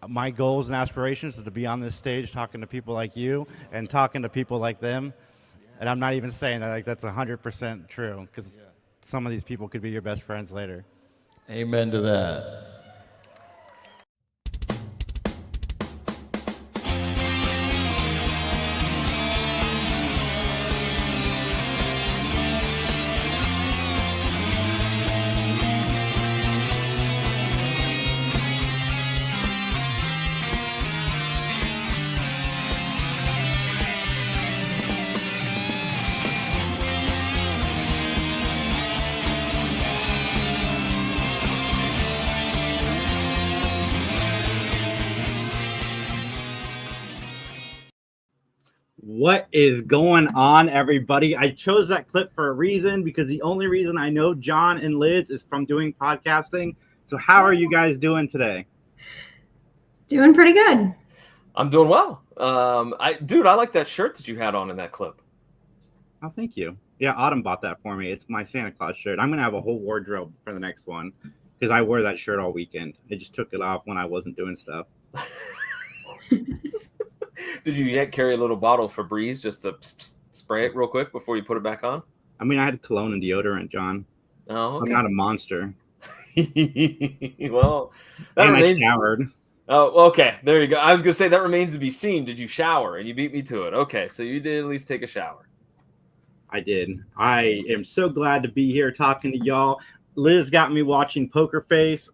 my goals and aspirations is to be on this stage talking to people like you and talking to people like them. And I'm not even saying that like that's 100% true because some of these people could be your best friends later. Amen to that. What is going on, everybody? I chose that clip for a reason because the only reason I know John and Liz is from doing podcasting. So how are you guys doing today? Doing pretty good. I'm doing well. I like that shirt that you had on in that clip. Oh, thank you. Yeah, Autumn bought that for me. It's my Santa Claus shirt. I'm going to have a whole wardrobe for the next one because I wore that shirt all weekend. I just took it off when I wasn't doing stuff. Did you yet carry a little bottle of Febreze just to spray it real quick before you put it back on? I mean, I had cologne and deodorant, John. Oh, okay. I'm not a monster. Well, that and remains... I showered. Oh, okay. There you go. I was going to say that remains to be seen. Did you shower? And you beat me to it. Okay, so you did at least take a shower. I did. I am so glad to be here talking to y'all. Liz got me watching Poker Face.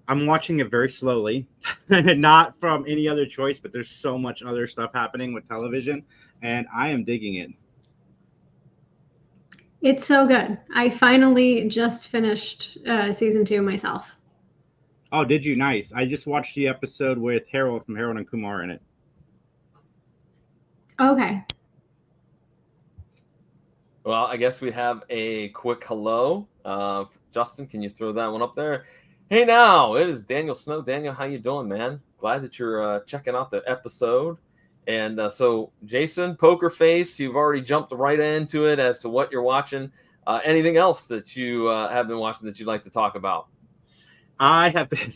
I'm watching it very slowly, not from any other choice, but there's so much other stuff happening with television, and I am digging it. It's so good. I finally just finished season 2 myself. Oh, did you? Nice. I just watched the episode with Harold from Harold and Kumar in it. Okay. Well, I guess we have a quick hello. Justin, can you throw that one up there? Hey, now it is Daniel Snow. Daniel, how you doing, man? Glad that you're checking out the episode. And so, Jason, Poker Face, you've already jumped right into it as to what you're watching. Anything else that you have been watching that you'd like to talk about? I have been,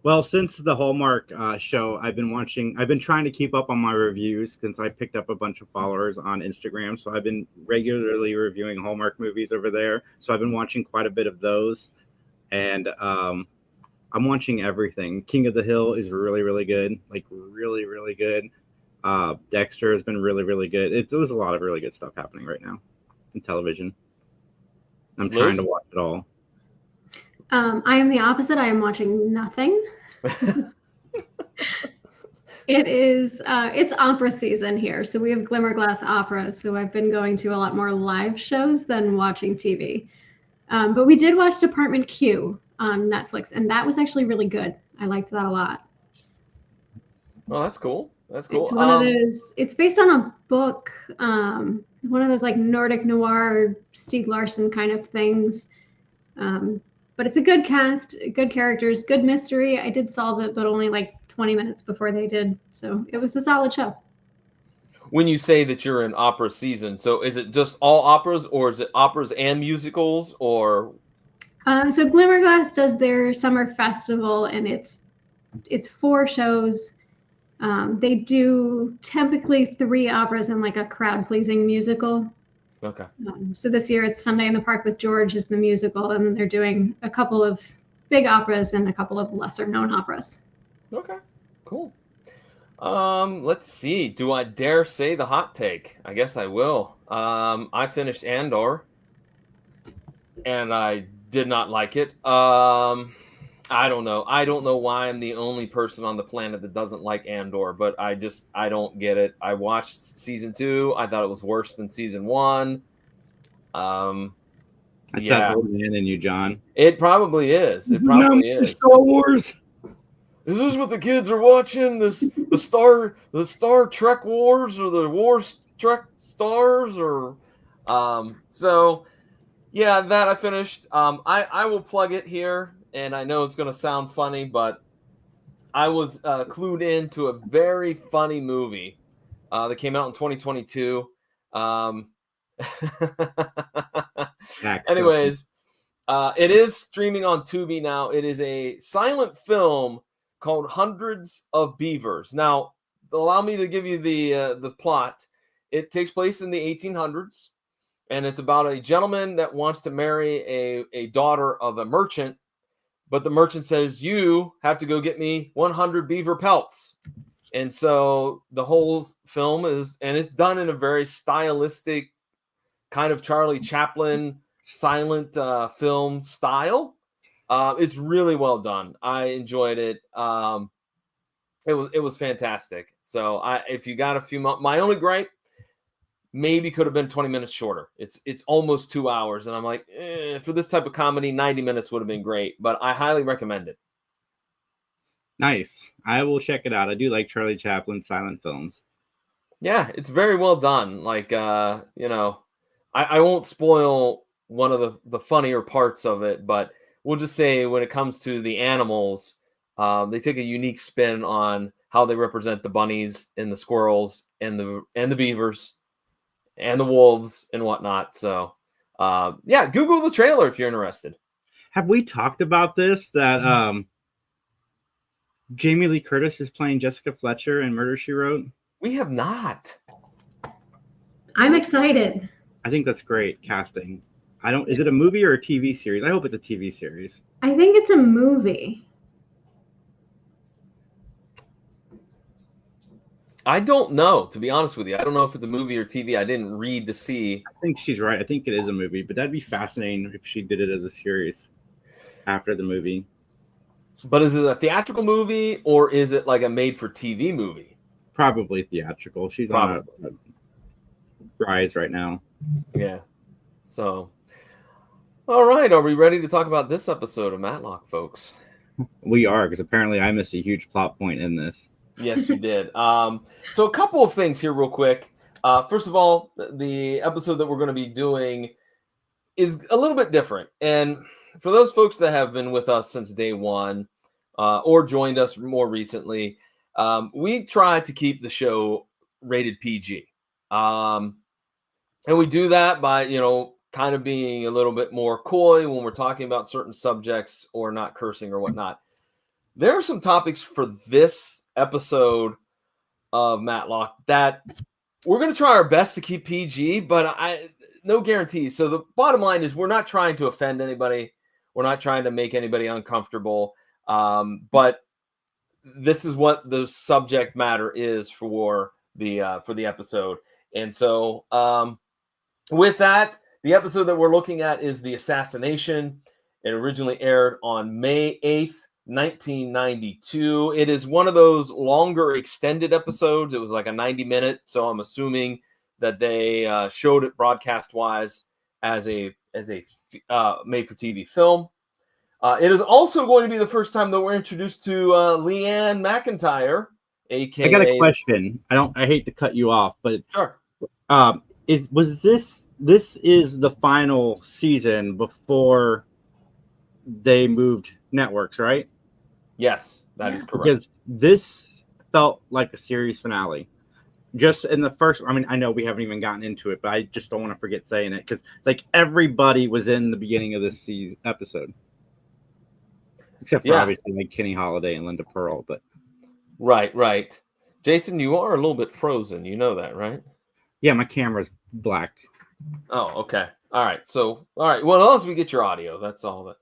well, since the Hallmark show, I've been trying to keep up on my reviews since I picked up a bunch of followers on Instagram. So I've been regularly reviewing Hallmark movies over there. So I've been watching quite a bit of those. And I'm watching everything. King of the Hill is really, really good. Like really, really good. Dexter has been really, really good. There's a lot of really good stuff happening right now in television. I'm trying to watch it all. I am the opposite. I am watching nothing. It's opera season here. So we have Glimmerglass Opera. So I've been going to a lot more live shows than watching TV. But we did watch Department Q on Netflix, and that was actually really good. I liked that a lot. Well, that's cool. That's cool. It's one of those. It's based on a book. It's one of those like Nordic noir, Stieg Larsson kind of things. But it's a good cast, good characters, good mystery. I did solve it, but only like 20 minutes before they did. So it was a solid show. When you say that you're in opera season, so is it just all operas, or is it operas and musicals, or? So Glimmerglass does their summer festival, and it's 4 shows. They do typically 3 operas and like a crowd-pleasing musical. Okay. So this year it's Sunday in the Park with George is the musical, and then they're doing a couple of big operas and a couple of lesser-known operas. Okay, cool. Let's see. Do I dare say the hot take? I guess I will. I finished Andor, and I did not like it. I don't know. I don't know why I'm the only person on the planet that doesn't like Andor, but I don't get it. I watched season 2. I thought it was worse than season 1. That's that old man in you, John. It probably is. It probably is. Star Wars. Is this what the kids are watching? The Star Trek Wars, or the Wars Trek Stars, or so yeah, that I finished. I will plug it here, and I know it's going to sound funny, but I was clued into a very funny movie that came out in 2022. Anyways, it is streaming on Tubi now. It is a silent film called Hundreds of Beavers. Now, allow me to give you the plot. It takes place in the 1800s, and it's about a gentleman that wants to marry a daughter of a merchant, but the merchant says, you have to go get me 100 beaver pelts. And so the whole film is, and it's done in a very stylistic kind of Charlie Chaplin silent film style. It's really well done. I enjoyed it. It was fantastic. So if you got a few, my only gripe maybe could have been 20 minutes shorter. It's almost 2 hours, and I'm like, for this type of comedy, 90 minutes would have been great. But I highly recommend it. Nice. I will check it out. I do like Charlie Chaplin silent films. Yeah, it's very well done. Like, I won't spoil one of the funnier parts of it, but we'll just say when it comes to the animals, they take a unique spin on how they represent the bunnies and the squirrels and the beavers and the wolves and whatnot. So, yeah, Google the trailer if you're interested. Have we talked about this? That Jamie Lee Curtis is playing Jessica Fletcher in Murder, She Wrote? We have not. I'm excited. I think that's great casting. Is it a movie or a TV series? I hope it's a TV series. I think it's a movie. I don't know, to be honest with you. I don't know if it's a movie or TV. I didn't read to see. I think she's right. I think it is a movie, but that'd be fascinating if she did it as a series after the movie. But is it a theatrical movie or is it like a made-for-TV movie? Probably theatrical. She's on a rise right now. Yeah. So, all right. Are we ready to talk about this episode of Matlock, folks? We are, because apparently I missed a huge plot point in this. Yes, you did. So a couple of things here real quick. First of all, the episode that we're going to be doing is a little bit different. And for those folks that have been with us since day one or joined us more recently, we try to keep the show rated PG. And we do that by, kind of being a little bit more coy when we're talking about certain subjects or not cursing or whatnot. There are some topics for this episode of Matlock that we're going to try our best to keep PG, but no guarantees. So the bottom line is we're not trying to offend anybody. We're not trying to make anybody uncomfortable. But this is what the subject matter is for the episode. And so with that, the episode that we're looking at is The Assassination. It originally aired on May 8th, 1992. It is one of those longer extended episodes. It was like a 90-minute, so I'm assuming that they showed it broadcast-wise as a made-for-TV film. It is also going to be the first time that we're introduced to Leanne McIntyre, aka. I got a question. I hate to cut you off, but Sure. This is the final season before they moved networks, right? Yes, that is correct. Because this felt like a series finale. Just in the first, I know we haven't even gotten into it, but I just don't want to forget saying it because like everybody was in the beginning of this episode. Except for obviously like Kenny Holiday and Linda Pearl, but right. Jason, you are a little bit frozen. You know that, right? Yeah, my camera's black. Oh, okay. All right. So, all right. Well, as long as we get your audio, that's all that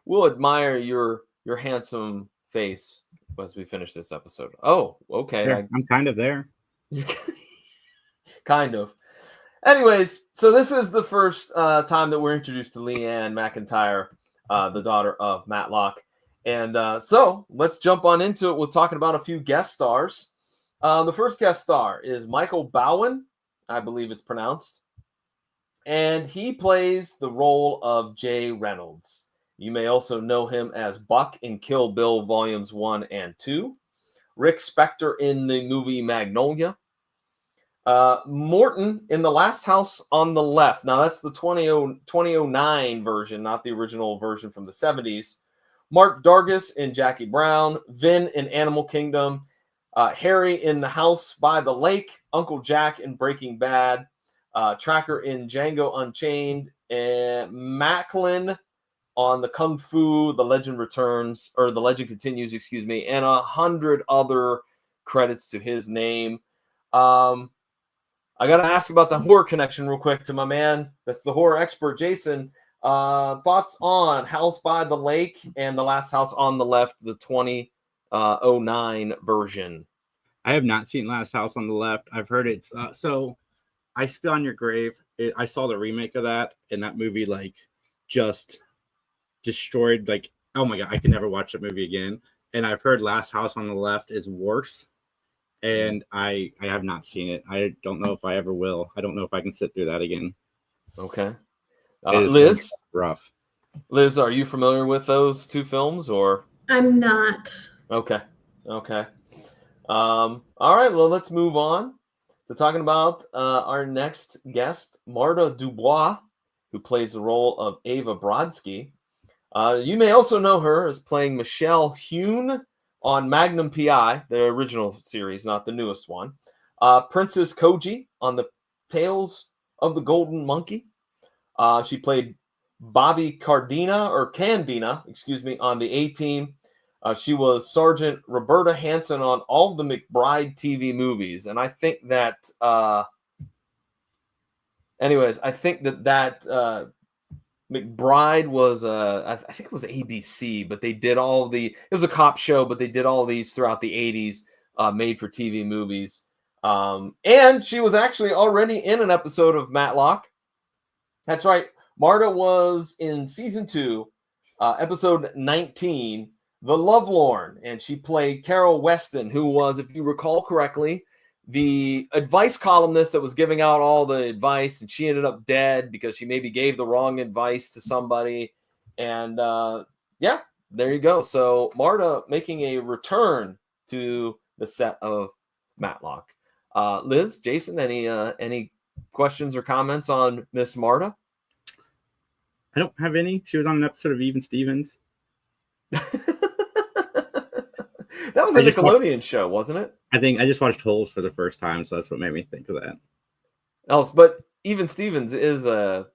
we'll admire your handsome face as we finish this episode. Oh, okay. Yeah, I'm kind of there. Kind of. Anyways, so this is the first time that we're introduced to Leanne McIntyre, the daughter of Matlock. And so let's jump on into it with talking about a few guest stars. The first guest star is Michael Bowen, I believe it's pronounced. And he plays the role of Jay Reynolds. You may also know him as Buck in Kill Bill Volumes 1 and 2. Rick Spector in the movie Magnolia. Morton in The Last House on the Left. Now, that's the 2009 version, not the original version from the 70s. Mark Dargis in Jackie Brown. Vin in Animal Kingdom. Harry in The House by the Lake. Uncle Jack in Breaking Bad. Tracker in Django Unchained. And Macklin on the Kung Fu, The Legend Returns, or The Legend Continues, excuse me, and 100 other credits to his name. I got to ask about the horror connection real quick to my man. That's the horror expert, Jason. Thoughts on House by the Lake and The Last House on the Left, the 2009 version? I have not seen Last House on the Left. I've heard it's so. I Spit on Your Grave. I saw the remake of that, and that movie like just destroyed. Like, oh my god, I can never watch that movie again. And I've heard Last House on the Left is worse, and I have not seen it. I don't know if I ever will. I don't know if I can sit through that again. Okay, Liz, rough. Liz, are you familiar with those two films, or? I'm not. Okay. All right. Well, let's move on to talking about our next guest, Marta Dubois, who plays the role of Ava Brodsky. You may also know her as playing Michelle Hune on Magnum P.I., the original series, not the newest one. Princess Koji on the Tales of the Golden Monkey. She played Bobby Candina, on the A-Team. She was Sergeant Roberta Hanson on all the McBride TV movies. And I think that, McBride was, I think it was ABC, but they did it was a cop show, but they did all these throughout the 80s, made for TV movies. And she was actually already in an episode of Matlock. That's right. Marta was in season 2, episode 19, The Lovelorn, and she played Carol Weston, who was, if you recall correctly, the advice columnist that was giving out all the advice, and she ended up dead because she maybe gave the wrong advice to somebody. And there you go. So Marta making a return to the set of Matlock. Liz, Jason, any questions or comments on Miss Marta? I don't have any. She was on an episode of Even Stevens. That was a Nickelodeon show, wasn't it? I think I just watched Holes for the first time, so that's what made me think of that. But Even Stevens is a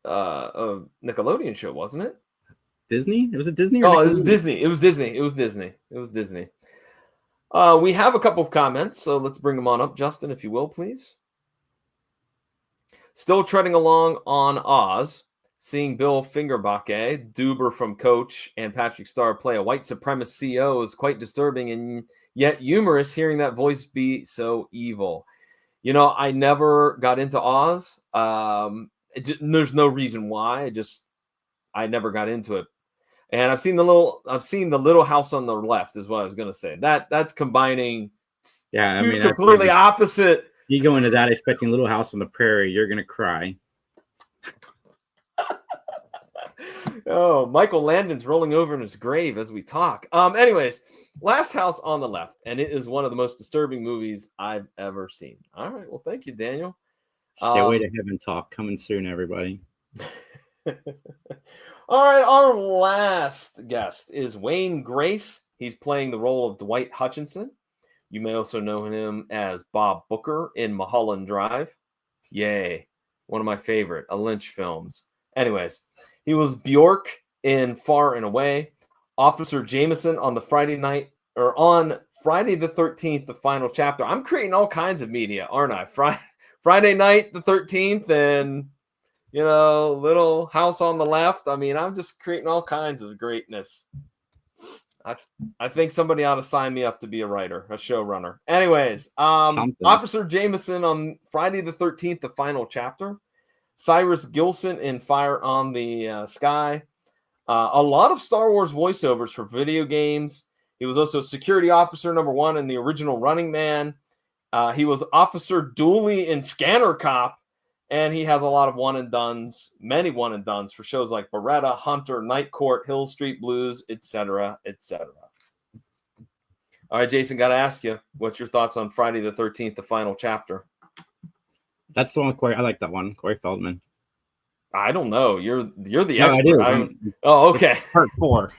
Nickelodeon show, wasn't it? Disney? It was a Disney? It was Disney. It was Disney. We have a couple of comments, so let's bring them on up. Justin, if you will, please. Still treading along on Oz. Seeing Bill Fingerbake, Duber from Coach, and Patrick Starr play a white supremacist CEO is quite disturbing and yet humorous, hearing that voice be so evil. You know, I never got into Oz. There's no reason why. I never got into it. And I've seen the Little House on the Left, is what I was going to say. That's combining two completely opposite. You go into that expecting Little House on the Prairie, you're going to cry. Oh, Michael Landon's rolling over in his grave as we talk. Anyways, Last House on the Left, and it is one of the most disturbing movies I've ever seen. All right, well, thank you, Daniel. Stairway to Heaven talk coming soon, everybody. All right, our last guest is Wayne Grace. He's playing the role of Dwight Hutchinson. You may also know him as Bob Booker in Mulholland Drive. Yay, one of my favorite Lynch films. Anyways, he was Bjork in Far and Away, Officer Jameson on Friday the 13th, the final chapter. I'm creating all kinds of media, aren't I? Friday night the 13th, and Little House on the Left. I mean, I'm just creating all kinds of greatness. I think somebody ought to sign me up to be a writer, a showrunner. Anyways, Officer Jameson on Friday the 13th, the final chapter. Cyrus Gilson in Fire on the Sky. A lot of Star Wars voiceovers for video games. He was also security officer number 1 in the original Running Man. He was Officer Dooley in Scanner Cop. And he has a lot of many one and dones for shows like Beretta, Hunter, Night Court, Hill Street Blues, etc., etc. All right, Jason, got to ask you, what's your thoughts on Friday the 13th, the final chapter? That's the one with Corey. I like that one, Corey Feldman. I don't know. You're the expert. I do. Okay. Part 4.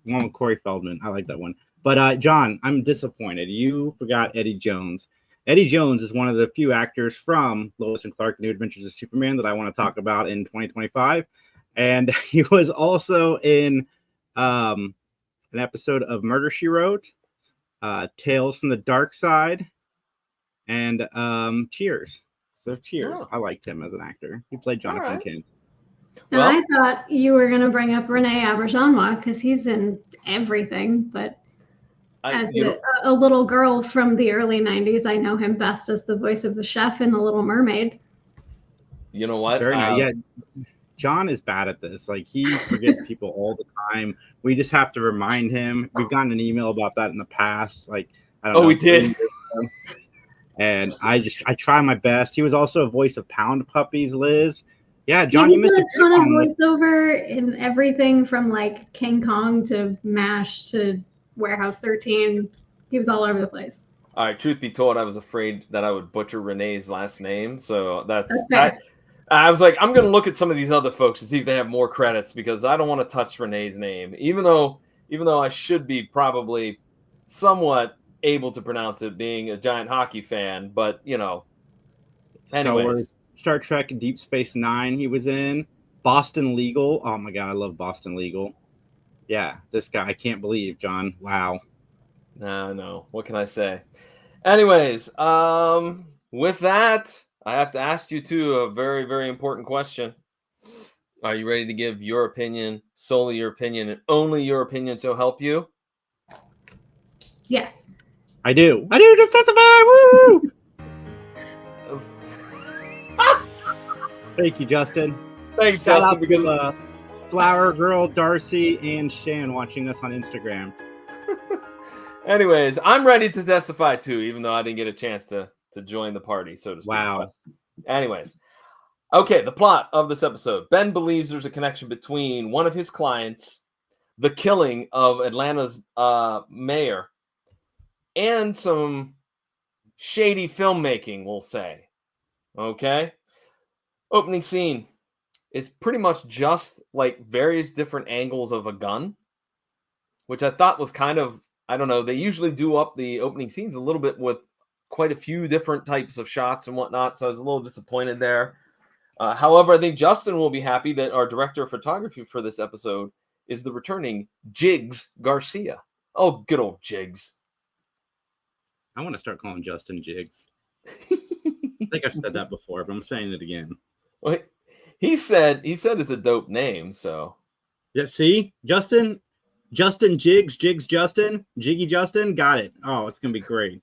One with Corey Feldman. I like that one. But John, I'm disappointed. You forgot Eddie Jones. Eddie Jones is one of the few actors from Lois and Clark: New Adventures of Superman that I want to talk about in 2025. And he was also in an episode of Murder, She Wrote, Tales from the Dark Side, and Cheers. So Cheers. Oh. I liked him as an actor. He played Jonathan All right. Kent. And Well, I thought you were going to bring up Rene Auberjonois because he's in everything. But as a little girl from the early 90s, I know him best as the voice of the chef in The Little Mermaid. you know what? Very nice. Yeah, John is bad at this. Like, he forgets people all the time. We just have to remind him. We've gotten an email about that in the past. Like, I don't know. we did. And I try my best. He was also a voice of Pound Puppies, Liz. Yeah, John, He you missed did a ton of on voiceover in everything from like King Kong to MASH to Warehouse 13. He was all over the place. All right. Truth be told, I was afraid that I would butcher Renee's last name, so That's fair. I was like, I'm going to look at some of these other folks to see if they have more credits because I don't want to touch Renee's name, even though I should be probably somewhat able to pronounce it, being a giant hockey fan. But anyways. Star Trek, Deep Space Nine. He was in Boston Legal. Oh my god, I love Boston Legal. Yeah, this guy. I can't believe, John. Wow. No. What can I say? Anyways, with that, I have to ask you two a very, very important question. Are you ready to give your opinion, solely your opinion, and only your opinion, so help you? Yes. I do. Just testify. Woo! Thank you, Justin. Thanks, Shout Justin. out Because to Flower Girl, Darcy, and Shan watching us on Instagram. anyways, I'm ready to testify too, even though I didn't get a chance to join the party, so to speak. Wow. But anyways, okay, the plot of this episode. Ben believes there's a connection between one of his clients, the killing of Atlanta's mayor, and some shady filmmaking, we'll say. Okay? Opening scene is pretty much just like various different angles of a gun, which I thought was kind of, I don't know, they usually do up the opening scenes a little bit with quite a few different types of shots and whatnot, so I was a little disappointed there. However, I think Justin will be happy that our director of photography for this episode is the returning Jigs Garcia. Oh, good old Jigs. I want to start calling Justin Jigs. I think I've said that before, but I'm saying it again. Well, he said it's a dope name, so. Yeah, see? Justin Jigs, Justin, Jiggy Justin, got it. Oh, it's going to be great.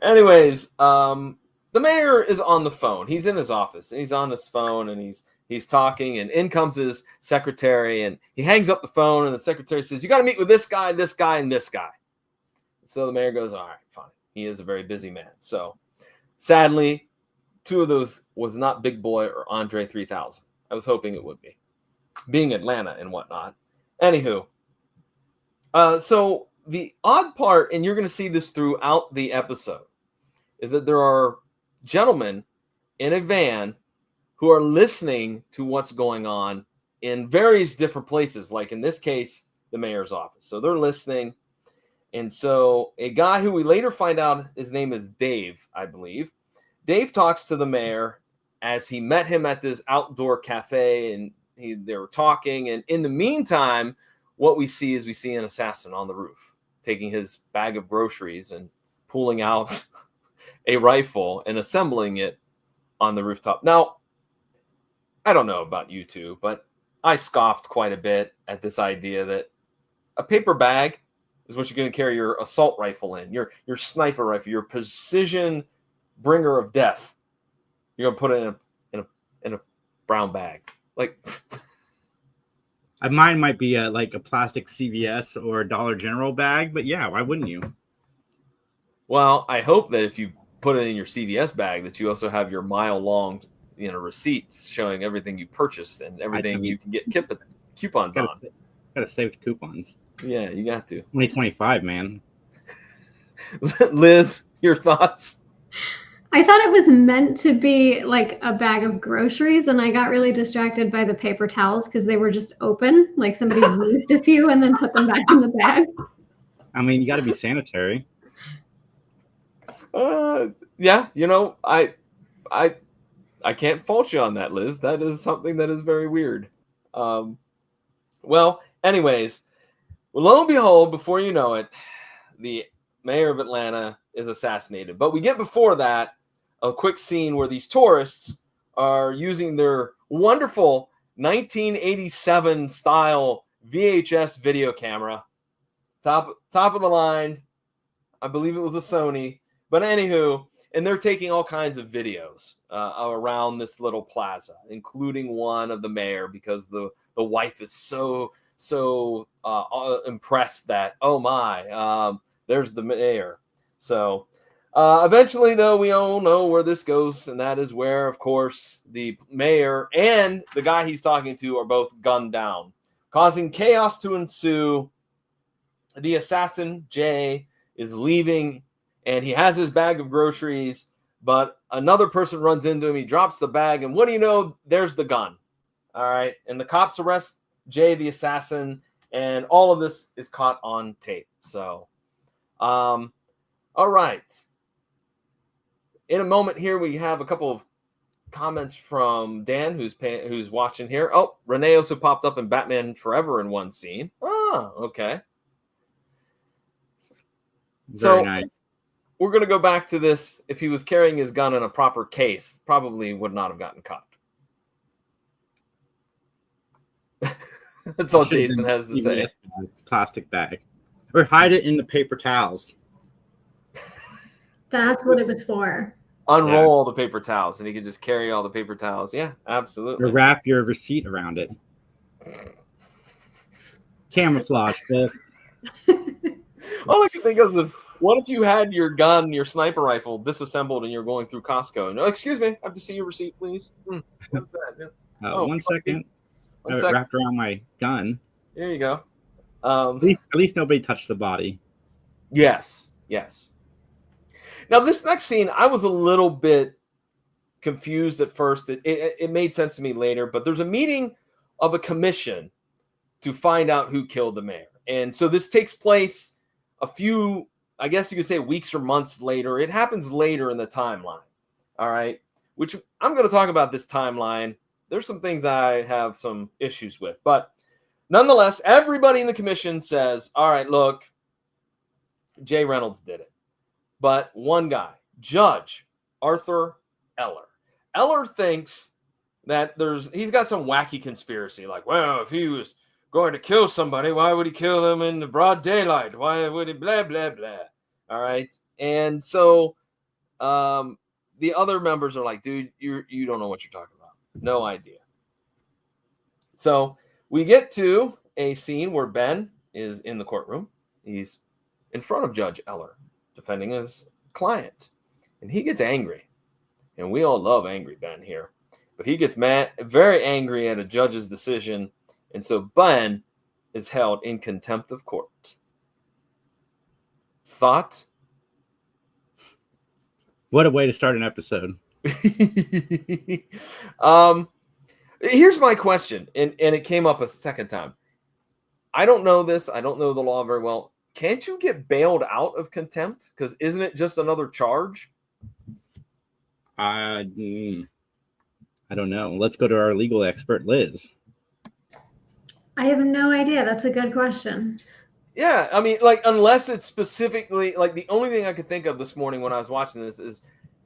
Anyways, the mayor is on the phone. He's in his office. And he's on his phone, and he's talking, and in comes his secretary, and he hangs up the phone, and the secretary says, "You got to meet with this guy, and this guy." So the mayor goes, "All right, fine." He is a very busy man. So sadly, two of those was not Big Boy or Andre 3000. I was hoping it would be, being Atlanta and whatnot. Anywho, so the odd part, and you're going to see this throughout the episode, is that there are gentlemen in a van who are listening to what's going on in various different places, like in this case, the mayor's office. So they're listening. And so a guy who we later find out his name is Dave, I believe. Dave talks to the mayor as he met him at this outdoor cafe, and they were talking. And in the meantime, what we see an assassin on the roof, taking his bag of groceries and pulling out a rifle and assembling it on the rooftop. Now, I don't know about you two, but I scoffed quite a bit at this idea that a paper bag is what you're going to carry your assault rifle in, your sniper rifle, your precision bringer of death. You're going to put it in a brown bag. Like, mine might be like a plastic CVS or Dollar General bag, but yeah, why wouldn't you? well, I hope that if you put it in your CVS bag, that you also have your mile-long, receipts showing everything you purchased and everything you can get coupons on. Gotta save the coupons. Yeah, you got to. 2025, man. Liz, your thoughts? I thought it was meant to be like a bag of groceries, and I got really distracted by the paper towels because they were just open, like somebody used a few and then put them back in the bag. I mean, you got to be sanitary. Yeah, I I can't fault you on that, Liz. That is something that is very weird. Well, anyways, lo and behold, before you know it, the mayor of Atlanta is assassinated. But we get before that a quick scene where these tourists are using their wonderful 1987 style VHS video camera, top of the line. I believe it was a Sony, but anywho, and they're taking all kinds of videos around this little plaza, including one of the mayor, because the wife is so impressed that, oh my, there's the mayor. So eventually, though, we all know where this goes, and that is where, of course, the mayor and the guy he's talking to are both gunned down, causing chaos to ensue. The assassin, Jay, is leaving, and he has his bag of groceries, but another person runs into him. He drops the bag, and what do you know? There's the gun. All right, and the cops arrest Jay, the assassin, and all of this is caught on tape. So, all right. In a moment here, we have a couple of comments from Dan, who's watching here. Oh, Renee also popped up in Batman Forever in one scene. Oh, okay. Very nice. We're going to go back to this. If he was carrying his gun in a proper case, probably would not have gotten caught. That's all Jason has to say. Plastic bag. Or hide it in the paper towels. That's what it was for. Unroll all the paper towels, and he could just carry all the paper towels. Yeah, absolutely. Or wrap your receipt around it. Camouflage, Phil. All I can think of is, what if you had your gun, your sniper rifle, disassembled, and you're going through Costco? No, excuse me, I have to see your receipt, please. What's that? Yeah. One second. I have it wrapped around my gun. There you go. At least nobody touched the body. Yes. Now, this next scene, I was a little bit confused at first. It made sense to me later, but there's a meeting of a commission to find out who killed the mayor. And so this takes place a few, I guess you could say, weeks or months later. It happens later in the timeline. All right. Which I'm going to talk about this timeline. There's some things I have some issues with. But nonetheless, everybody in the commission says, all right, look, Jay Reynolds did it. But one guy, Judge Arthur Eller thinks that he's got some wacky conspiracy. Like, well, if he was going to kill somebody, why would he kill them in the broad daylight? Why would he blah, blah, blah? All right. And so the other members are like, dude, you don't know what you're talking about. No idea. So we get to a scene where Ben is in the courtroom. He's in front of Judge Eller, defending his client. And he gets angry. And we all love angry Ben here. But he gets very angry at a judge's decision. And so Ben is held in contempt of court. Thought? What a way to start an episode. Here's my question, and it came up a second time. I don't know this. I don't know the law very well. Can't you get bailed out of contempt? Because isn't it just another charge? I don't know. Let's go to our legal expert, Liz. I have no idea. That's a good question. Yeah, I mean, like, unless it's specifically, like, the only thing I could think of this morning when I was watching this is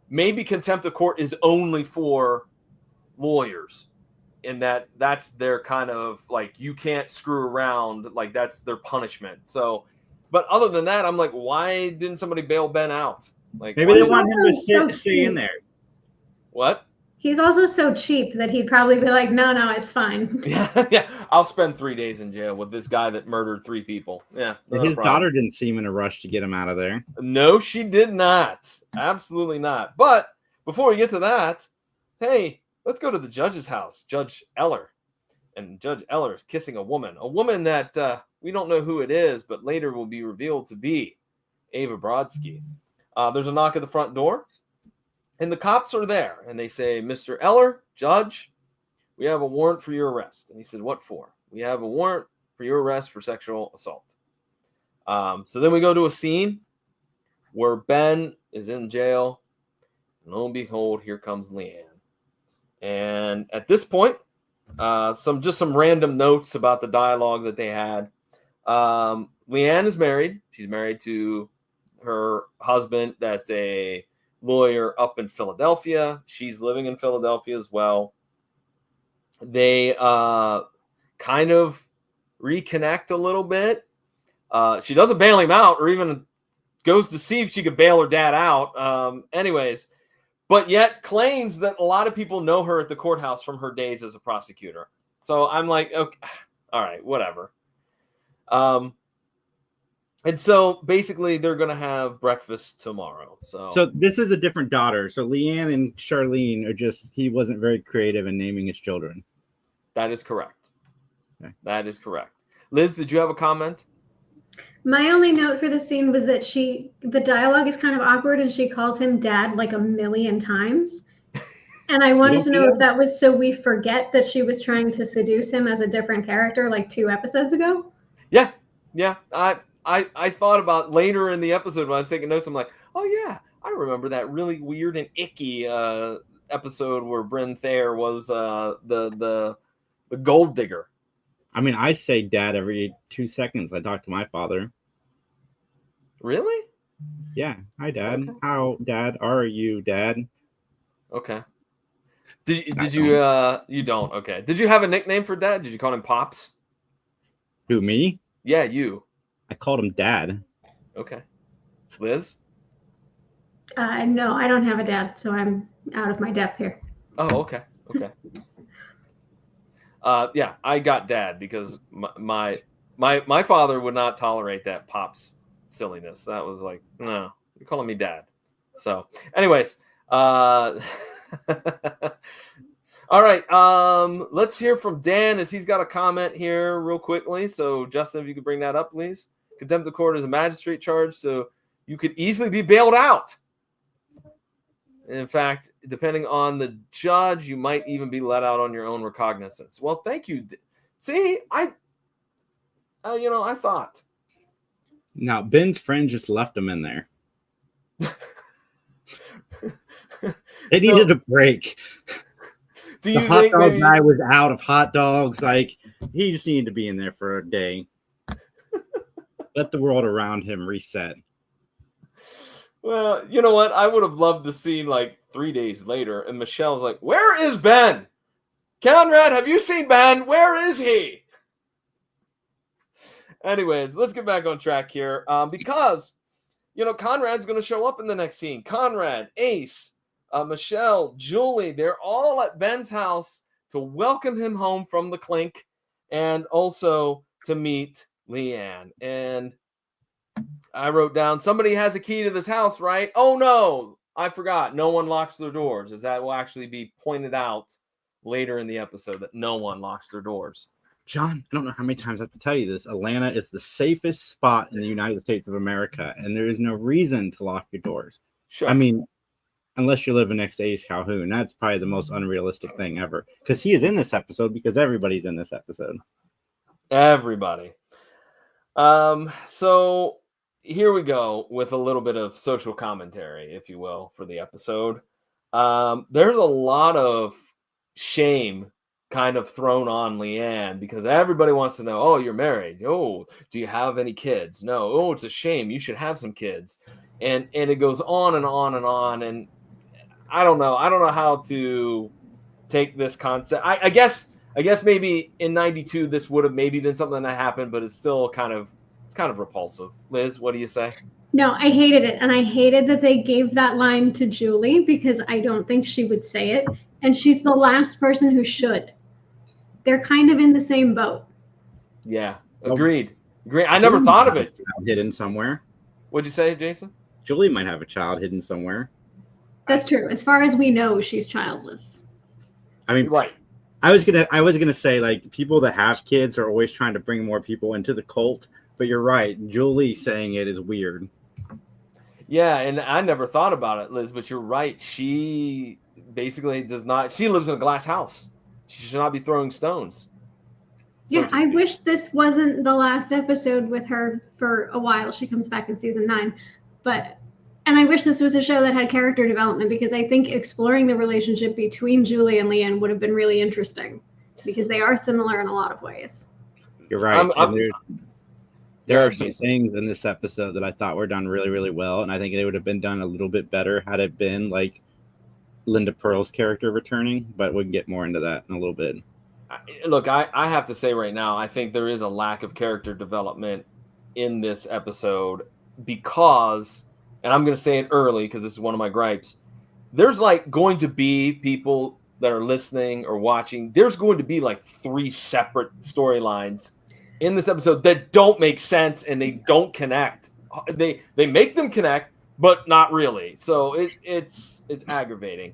maybe contempt of court is only for lawyers, in that that's their kind of, like, you can't screw around, like, that's their punishment. So, but other than that, I'm like, why didn't somebody bail Ben out? Like, maybe they want him to stay in there. What? He's also so cheap that he'd probably be like, no, it's fine. Yeah. I'll spend 3 days in jail with this guy that murdered 3 people. Yeah. His daughter didn't seem in a rush to get him out of there. No, she did not. Absolutely not. But before we get to that, hey, let's go to the judge's house, Judge Eller. And Judge Eller is kissing a woman that we don't know who it is, but later will be revealed to be Ava Brodsky. There's a knock at the front door. And the cops are there, and they say, Mr. Eller, Judge, we have a warrant for your arrest. And he said, what for? We have a warrant for your arrest for sexual assault. So then we go to a scene where Ben is in jail, and lo and behold, here comes Leanne. And at this point, some random notes about the dialogue that they had. Leanne is married. She's married to her husband that's a lawyer up in Philadelphia. She's living in Philadelphia as well. They kind of reconnect a little bit. She doesn't bail him out or even goes to see if she could bail her dad out. Anyways, but yet claims that a lot of people know her at the courthouse from her days as a prosecutor. So I'm like, okay, all right, whatever. And so basically they're going to have breakfast tomorrow. So this is a different daughter. So Leanne and Charlene are he wasn't very creative in naming his children. That is correct. Okay. That is correct. Liz, did you have a comment? My only note for the scene was that the dialogue is kind of awkward and she calls him dad like a million times. And I wanted to know if that was so we forget that she was trying to seduce him as a different character like 2 episodes ago. Yeah. Yeah. I thought about later in the episode when I was taking notes, I'm like, oh yeah, I remember that really weird and icky episode where Bryn Thayer was the gold digger. I mean, I say dad every 2 seconds. I talk to my father. Really? Yeah. Hi, Dad. Okay. How, Dad, are you, Dad? Okay. Did you you don't? Okay. Did you have a nickname for Dad? Did you call him Pops? Who, me? Yeah, you. I called him Dad. Okay. Liz? No, I don't have a dad, so I'm out of my depth here. Oh, okay. Okay. Yeah, I got Dad because my father would not tolerate that Pops silliness. That was like, no, you're calling me Dad. So, anyways, all right. Let's hear from Dan as he's got a comment here real quickly. So, Justin, if you could bring that up, please. Contempt of court is a magistrate charge, so you could easily be bailed out. In fact, depending on the judge, you might even be let out on your own recognizance. Well, thank you. See, I thought. Now, Ben's friend just left him in there. They needed a break. Do The you hot think dog maybe... guy was out of hot dogs. Like, he just needed to be in there for a day. Let the world around him reset. Well, you know what? I would have loved the scene like 3 days later, and Michelle's like, "Where is Ben? Conrad, have you seen Ben? Where is he?" Anyways, let's get back on track here, because Conrad's going to show up in the next scene. Conrad, Ace, Michelle, Julie, they're all at Ben's house to welcome him home from the clink, and also to meet Leanne. And I wrote down, somebody has a key to this house, right? Oh, no, I forgot. No one locks their doors, as that will actually be pointed out later in the episode that no one locks their doors. John, I don't know how many times I have to tell you this. Atlanta is the safest spot in the United States of America, and there is no reason to lock your doors. Sure. I mean, unless you're living next to Ace Calhoun. That's probably the most unrealistic thing ever. Because he is in this episode, because everybody's in this episode. Everybody. So here we go with a little bit of social commentary, if you will, for the episode. There's a lot of shame kind of thrown on Leanne because everybody wants to know, oh, you're married. Oh, do you have any kids? No. Oh, it's a shame. You should have some kids. And it goes on and on and on. And I don't know. I don't know how to take this concept. I guess maybe in 92, this would have maybe been something that happened, but it's still kind of repulsive. Liz, what do you say? No, I hated it. And I hated that they gave that line to Julie because I don't think she would say it. And she's the last person who should. They're kind of in the same boat. Yeah, agreed. I never thought of it. Hidden somewhere. What'd you say, Jason? Julie might have a child hidden somewhere. That's true. As far as we know, she's childless. I mean, right. I was gonna say, like, people that have kids are always trying to bring more people into the cult. But you're right. Julie saying it is weird. Yeah, and I never thought about it, Liz, but you're right. She basically does not. She lives in a glass house. She should not be throwing stones. Yeah, I wish this wasn't the last episode with her for a while. She comes back in season 9. But And I wish this was a show that had character development, because I think exploring the relationship between Julie and Leanne would have been really interesting, because they are similar in a lot of ways. You're right. And there Go are ahead, some Jason. things in this episode that I thought were done really, really well, and I think they would have been done a little bit better had it been like Linda Pearl's character returning, but we'll get more into that in a little bit. Look, I have to say right now, I think there is a lack of character development in this episode because, and I'm going to say it early because this is one of my gripes, there's like going to be people that are listening or watching, there's going to be like 3 separate storylines in this episode that don't make sense and they don't connect. They make them connect, but not really. So it's aggravating.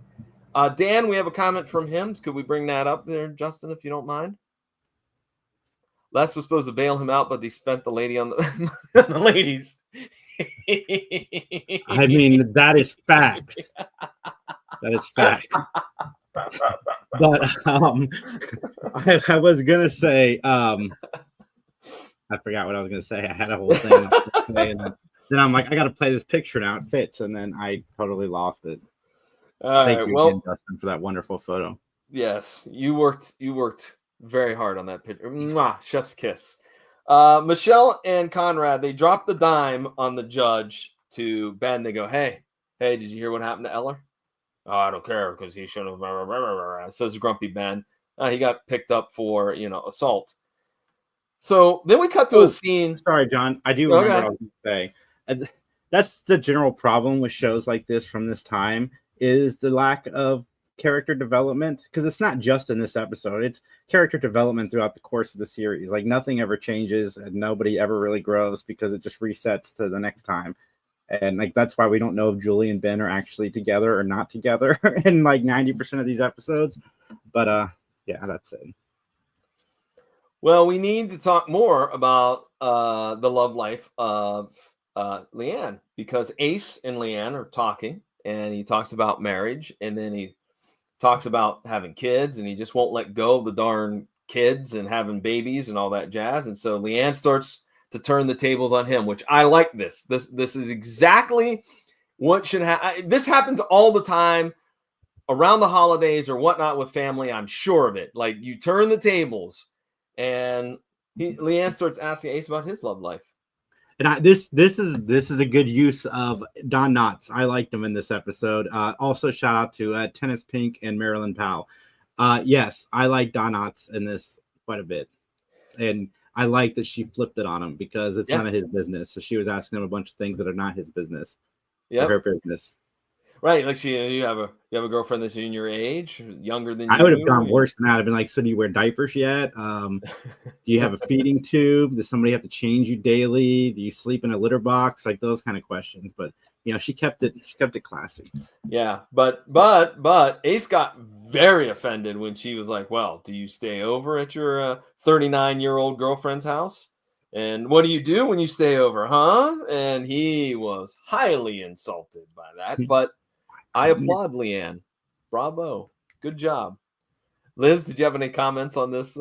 Dan, we have a comment from him. Could we bring that up there, Justin, if you don't mind? Les was supposed to bail him out, but he spent the lady on the, on the ladies. I mean, that is facts. That is facts. But I was gonna say, I forgot what I was gonna say. I had a whole thing, and then I'm like, I got to play this picture now. It fits, and then I totally lost it. Thank you again, Justin, for that wonderful photo. Yes, you worked very hard on that picture. Mwah, chef's kiss. Michelle and Conrad, they dropped the dime on the judge to Ben. They go, hey, did you hear what happened to Eller? Oh, I don't care because he should have. Says grumpy Ben. He got picked up for assault. So then we cut to a scene. Sorry, John. I do remember what I was going to say. That's the general problem with shows like this from this time, is the lack of character development, because it's not just in this episode, it's character development throughout the course of the series. Like nothing ever changes and nobody ever really grows because it just resets to the next time. And like that's why we don't know if Julie and Ben are actually together or not together in like 90% of these episodes. But yeah, that's it. Well, we need to talk more about the love life of Leanne, because Ace and Leanne are talking, and he talks about marriage, and then he talks about having kids, and he just won't let go of the darn kids and having babies and all that jazz. And so Leanne starts to turn the tables on him, which I like this. This is exactly what should happen. This happens all the time around the holidays or whatnot with family. I'm sure of it. Like you turn the tables, and Leanne starts asking Ace about his love life. And this is a good use of Don Knotts. I liked him in this episode. Also, shout out to Tennis Pink and Marilyn Powell. Yes, I like Don Knotts in this quite a bit, and I like that she flipped it on him because it's none of his business. So she was asking him a bunch of things that are not his business. Yeah, her business. Right, like you have a girlfriend that's in your age, younger than you. I would have gone worse than that. I've been like, so do you wear diapers yet? Do you have a feeding tube? Does somebody have to change you daily? Do you sleep in a litter box? Like those kind of questions. But she kept it classy. Yeah, but Ace got very offended when she was like, "Well, do you stay over at your 39-year-old girlfriend's house? And what do you do when you stay over, huh?" And he was highly insulted by that. But I applaud Leanne. Bravo. Good job. Liz, did you have any comments on this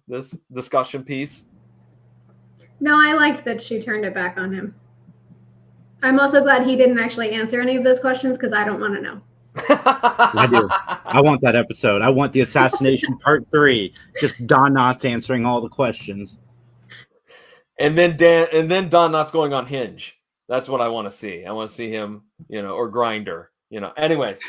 this discussion piece? No, I liked that she turned it back on him. I'm also glad he didn't actually answer any of those questions because I don't want to know. I do. I want that episode. I want the Assassination Part 3. Just Don Knotts answering all the questions. And then Don Knotts going on Hinge. That's what I want to see. I want to see him, or Grindr. Anyways.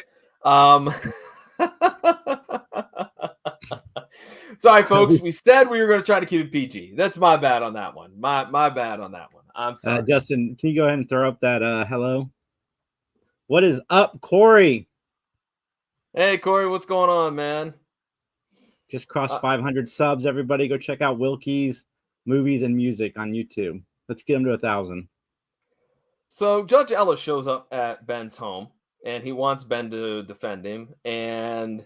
Sorry, folks. We said we were going to try to keep it PG. That's my bad on that one. My bad on that one. I'm sorry. Justin, can you go ahead and throw up that hello? What is up, Corey? Hey, Corey, what's going on, man? Just crossed 500 subs. Everybody go check out Wilkie's Movies and Music on YouTube. Let's get him to 1,000. So Judge Ellis shows up at Ben's home, and he wants Ben to defend him, and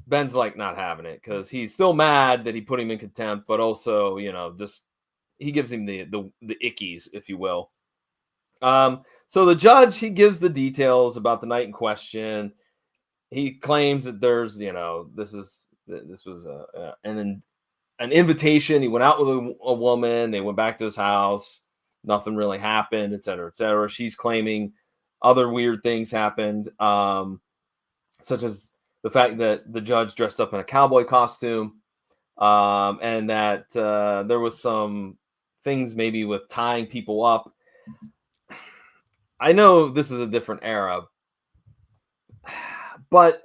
Ben's like not having it because he's still mad that he put him in contempt, but also, just he gives him the ickies, if you will. So the judge, he gives the details about the night in question. He claims that there's, this was an invitation. He went out with a woman. They went back to his house. Nothing really happened, et cetera, et cetera. She's claiming other weird things happened, such as the fact that the judge dressed up in a cowboy costume, and that there was some things maybe with tying people up. I know this is a different era, but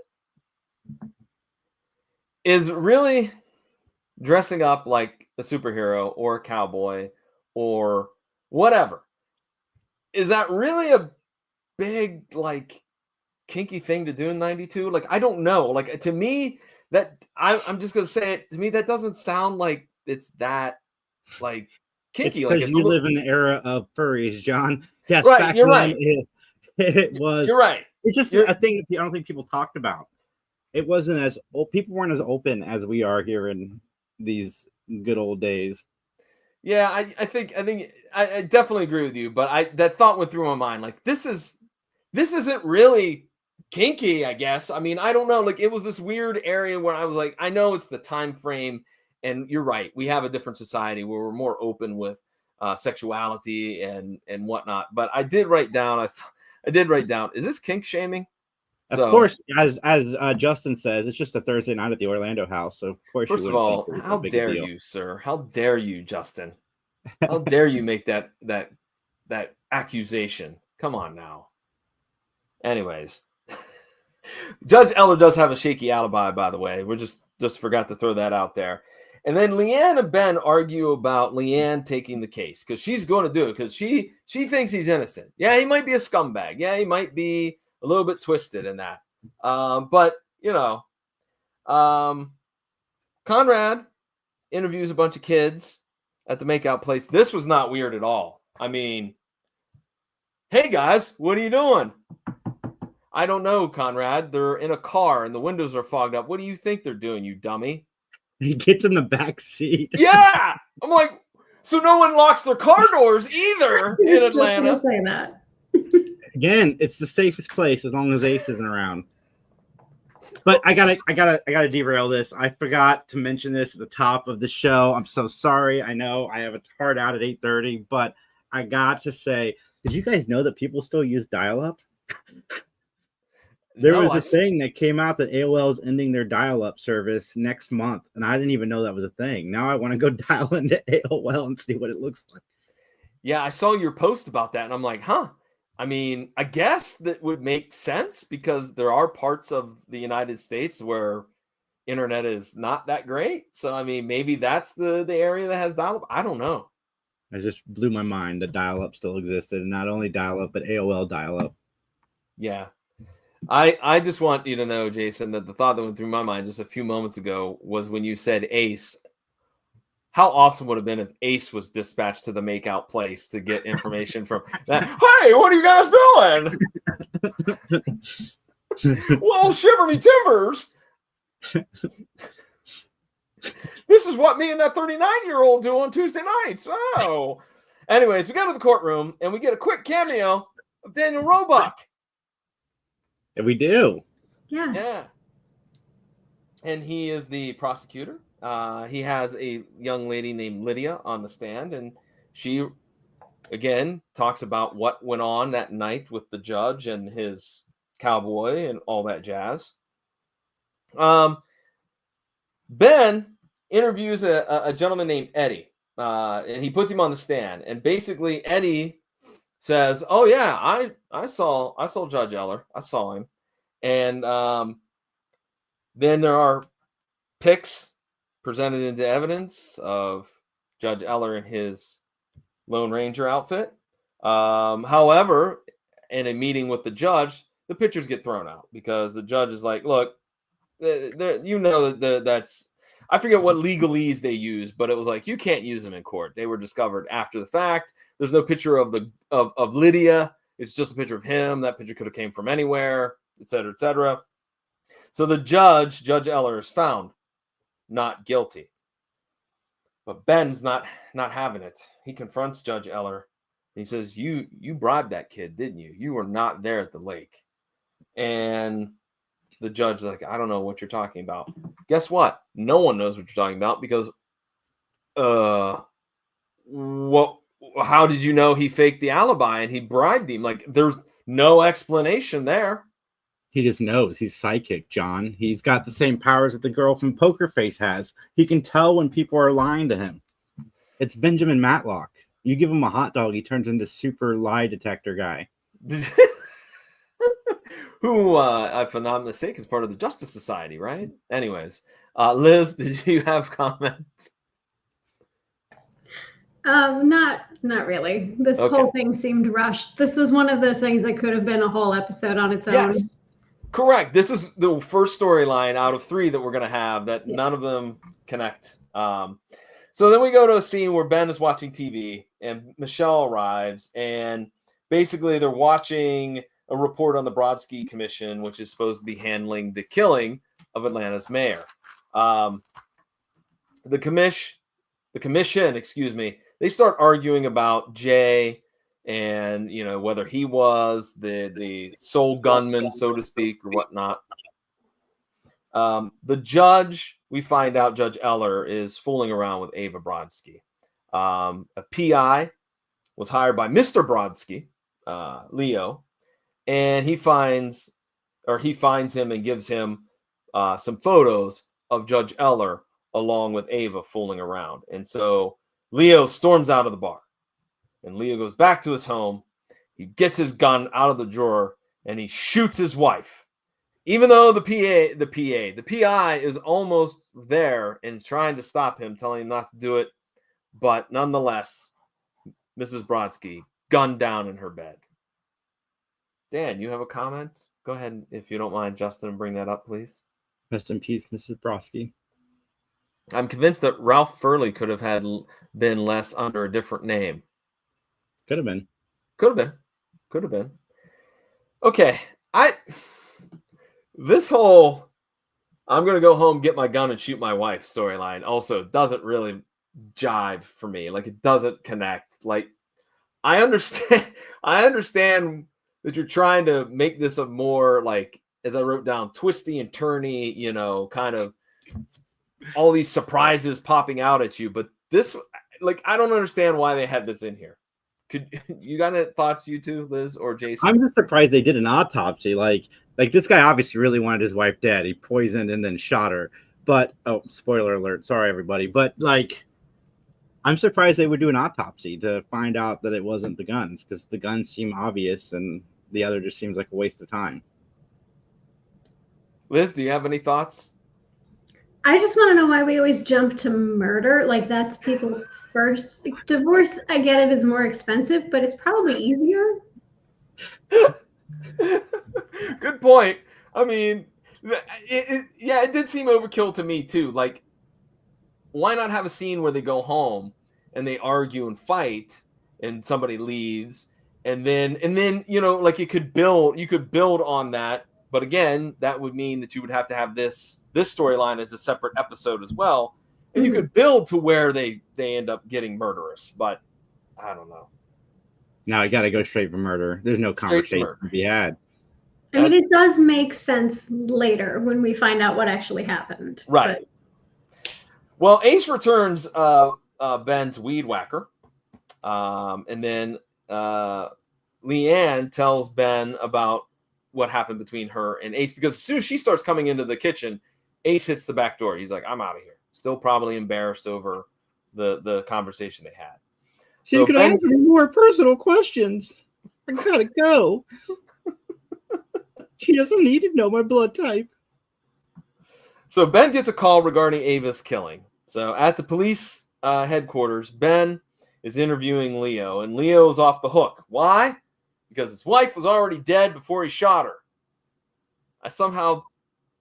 is really dressing up like a superhero or a cowboy or whatever, is that really a big, like, kinky thing to do in 92? Like, I don't know. Like, to me, that I'm just gonna say it, to me, that doesn't sound like it's that, like, It's kinky. Like, because it's a you little, live in the era of furries, John. Yes, right, back you're then right. it was. You're right. It's just You're a thing that I don't think people talked about. It wasn't as people weren't as open as we are here in these good old days. Yeah, I think I definitely agree with you, but that thought went through my mind. Like, this isn't really kinky, I guess. I mean, I don't know. Like, it was this weird area where I was like, I know it's the time frame, and you're right. We have a different society where we're more open with sexuality and whatnot. But I did write down. I did write down. Is this kink shaming? Of course, as Justin says, it's just a Thursday night at the Orlando house, so of course you First of wouldn't think all, it was a how big dare deal. you, sir? How dare you, Justin? How dare you make that accusation? Come on now. Anyways, Judge Eller does have a shaky alibi, by the way. We just forgot to throw that out there. And then Leanne and Ben argue about Leanne taking the case because she's going to do it because she thinks he's innocent. Yeah, he might be a scumbag. Yeah, he might be a little bit twisted in that. But Conrad interviews a bunch of kids at the makeout place. This was not weird at all. I mean, hey guys, what are you doing? I don't know, Conrad. They're in a car and the windows are fogged up. What do you think they're doing, you dummy? He gets in the back seat. Yeah! I'm like, so no one locks their car doors either in Atlanta. Say that. Again, it's the safest place as long as Ace isn't around. But I gotta derail this. I forgot to mention this at the top of the show. I'm so sorry. I know I have a hard out at 8:30, but I got to say, did you guys know that people still use dial-up? There was a thing that came out that AOL is ending their dial-up service next month, and I didn't even know that was a thing. Now I want to go dial into AOL and see what it looks like. Yeah, I saw your post about that, and I'm like, huh. I mean, I guess that would make sense because there are parts of the United States where internet is not that great. So, I mean, maybe that's the area that has dial-up. I don't know. It just blew my mind that dial-up still existed, and not only dial-up, but AOL dial-up. Yeah. I just want you to know, Jason, that the thought that went through my mind just a few moments ago was when you said Ace. How awesome would it have been if Ace was dispatched to the makeout place to get information from that? Hey, what are you guys doing? Well, shiver me timbers. This is what me and that 39-year-old do on Tuesday nights. Oh. Anyways, we go to the courtroom and we get a quick cameo of Daniel Roebuck. And we do. Yeah. Yeah. And he is the prosecutor. He has a young lady named Lydia on the stand, and she, again, talks about what went on that night with the judge and his cowboy and all that jazz. Ben interviews a gentleman named Eddie, and he puts him on the stand. And basically, Eddie says, "Oh yeah, I saw Judge Eller. I saw him." And then there are pics presented into evidence of Judge Eller in his Lone Ranger outfit. However, in a meeting with the judge, the pictures get thrown out because the judge is like, "Look, that's." I forget what legalese they use, but it was like, you can't use them in court. They were discovered after the fact. There's no picture of Lydia. It's just a picture of him. That picture could have came from anywhere, et cetera, et cetera. So the Judge Eller, is found not guilty. But Ben's not having it. He confronts Judge Eller. He says, you bribed that kid, didn't you? You were not there at the lake. And the judge is like, I don't know what you're talking about. Guess what? No one knows what you're talking about because how did you know he faked the alibi and he bribed him? Like, there's No explanation there. He just knows. He's psychic, John. He's got the same powers that the girl from Poker Face has. He can tell when people are lying to him. It's Benjamin Matlock. You give him a hot dog, he turns into super lie detector guy. Who, if I'm not mistaken, is part of the Justice Society, right? Anyways, Liz, did you have comments? Not really. This whole thing seemed rushed. This was one of those things that could have been a whole episode on its own. Yes, correct. This is the first storyline out of 3 that we're going to have that none of them connect. So then we go to a scene where Ben is watching TV and Michelle arrives, and basically they're watching a report on the Brodsky Commission, which is supposed to be handling the killing of Atlanta's mayor. The commission, they start arguing about Jay and, whether he was the sole gunman, so to speak, or whatnot. The judge, we find out Judge Eller is fooling around with Ava Brodsky. A PI was hired by Mr. Brodsky, Leo, and he finds him and gives him some photos of Judge Eller along with Ava fooling around. And so Leo storms out of the bar, and Leo goes back to his home. He gets his gun out of the drawer and he shoots his wife. Even though the PI is almost there and trying to stop him, telling him not to do it. But nonetheless, Mrs. Brodsky gunned down in her bed. Dan, you have a comment? Go ahead, if you don't mind, Justin, and bring that up, please. Rest in peace, Mrs. Brodsky. I'm convinced that Ralph Furley could have been less under a different name. Could have been. Could have been. Okay, this whole I'm going to go home, get my gun, and shoot my wife storyline also doesn't really jive for me. Like, it doesn't connect. Like, I understand that you're trying to make this a more, like, as I wrote down, twisty and turny, kind of all these surprises popping out at you. But this, like, I don't understand why they had this in here. Could you got any thoughts, you two, Liz or Jason? I'm just surprised they did an autopsy. Like this guy obviously really wanted his wife dead. He poisoned and then shot her. But spoiler alert, sorry everybody. But like, I'm surprised they would do an autopsy to find out that it wasn't the guns, because the guns seem obvious and the other just seems like a waste of time. Liz, do you have any thoughts? I just want to know why we always jump to murder. Like, that's people first. Like, divorce, I get it, is more expensive, but it's probably easier. Good point. I mean, it did seem overkill to me too. Like, why not have a scene where they go home and they argue and fight and somebody leaves, and then like you could build on that. But again, that would mean that you would have to have this storyline as a separate episode as well. And you could build to where they end up getting murderous. But I don't know. No, I got to go straight for murder. There's no conversation to be had. I mean, it does make sense later when we find out what actually happened. Right. But... Well, Ace returns Ben's weed whacker. And then Leanne tells Ben about what happened between her and Ace, because as soon as she starts coming into the kitchen, Ace hits the back door. He's like, I'm out of here. Still probably embarrassed over the conversation they had. She's going to ask me more personal questions. I gotta go. She doesn't need to know my blood type. So Ben gets a call regarding Ava's killing. So at the police headquarters, Ben is interviewing Leo, and Leo's off the hook. Why? Because his wife was already dead before he shot her. I somehow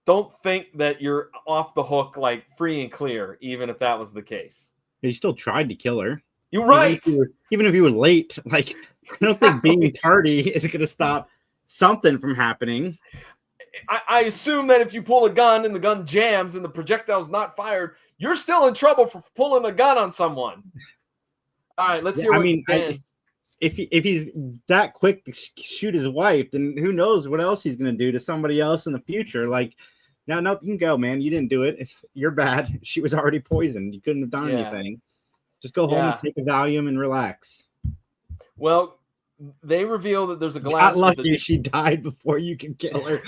don't think that you're off the hook, like free and clear, even if that was the case. He still tried to kill her. You're right. Even if he was late, like, I don't think being tardy is going to stop something from happening. I assume that if you pull a gun and the gun jams and the projectile's not fired, you're still in trouble for pulling a gun on someone. All right, let's hear what Dan... If he's that quick to shoot his wife, then who knows what else he's going to do to somebody else in the future. Like, no, you can go, man. You didn't do it. You're bad. She was already poisoned. You couldn't have done anything. Just go home and take a Valium and relax. Well, they reveal that there's a Not glass. With lucky she died before you can kill her.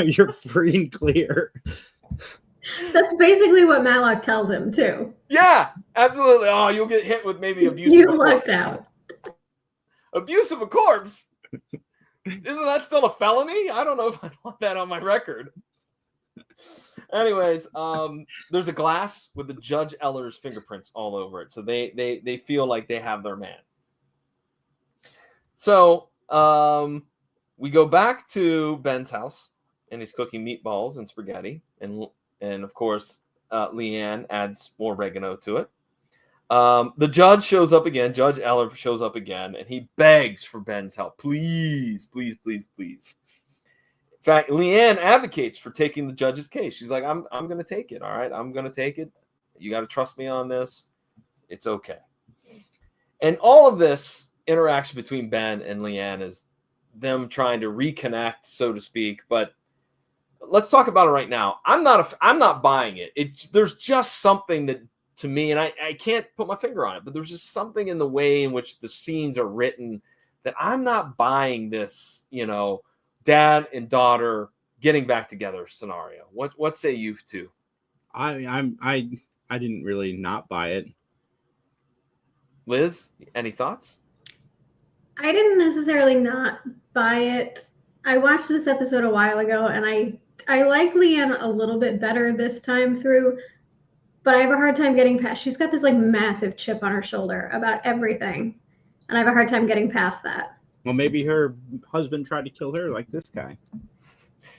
You're free and clear. That's basically what Matlock tells him too. Yeah, absolutely. Oh, you'll get hit with maybe abuse You of a lucked corpse. out. Abuse of a corpse? Isn't that still a felony? I don't know if I want that on my record. Anyways, there's a glass with the Judge Eller's fingerprints all over it. So they feel like they have their man. So we go back to Ben's house, and he's cooking meatballs and spaghetti. And of course, Leanne adds more oregano to it. The judge shows up again. Judge Eller shows up again, and he begs for Ben's help. Please, please, please, please. In fact, Leanne advocates for taking the judge's case. She's like, I'm going to take it. All right, I'm going to take it. You got to trust me on this. It's okay. And all of this interaction between Ben and Leanne is them trying to reconnect, so to speak. But let's talk about it right now. I'm not buying it. There's just something that, to me, and I can't put my finger on it, but there's just something in the way in which the scenes are written that I'm not buying this, dad and daughter getting back together scenario. What say you two? I didn't really not buy it. Liz, any thoughts? I didn't necessarily not buy it. I watched this episode a while ago, and I like Leanne a little bit better this time through, but I have a hard time getting past. She's got this like massive chip on her shoulder about everything, and I have a hard time getting past that. Well, maybe her husband tried to kill her like this guy.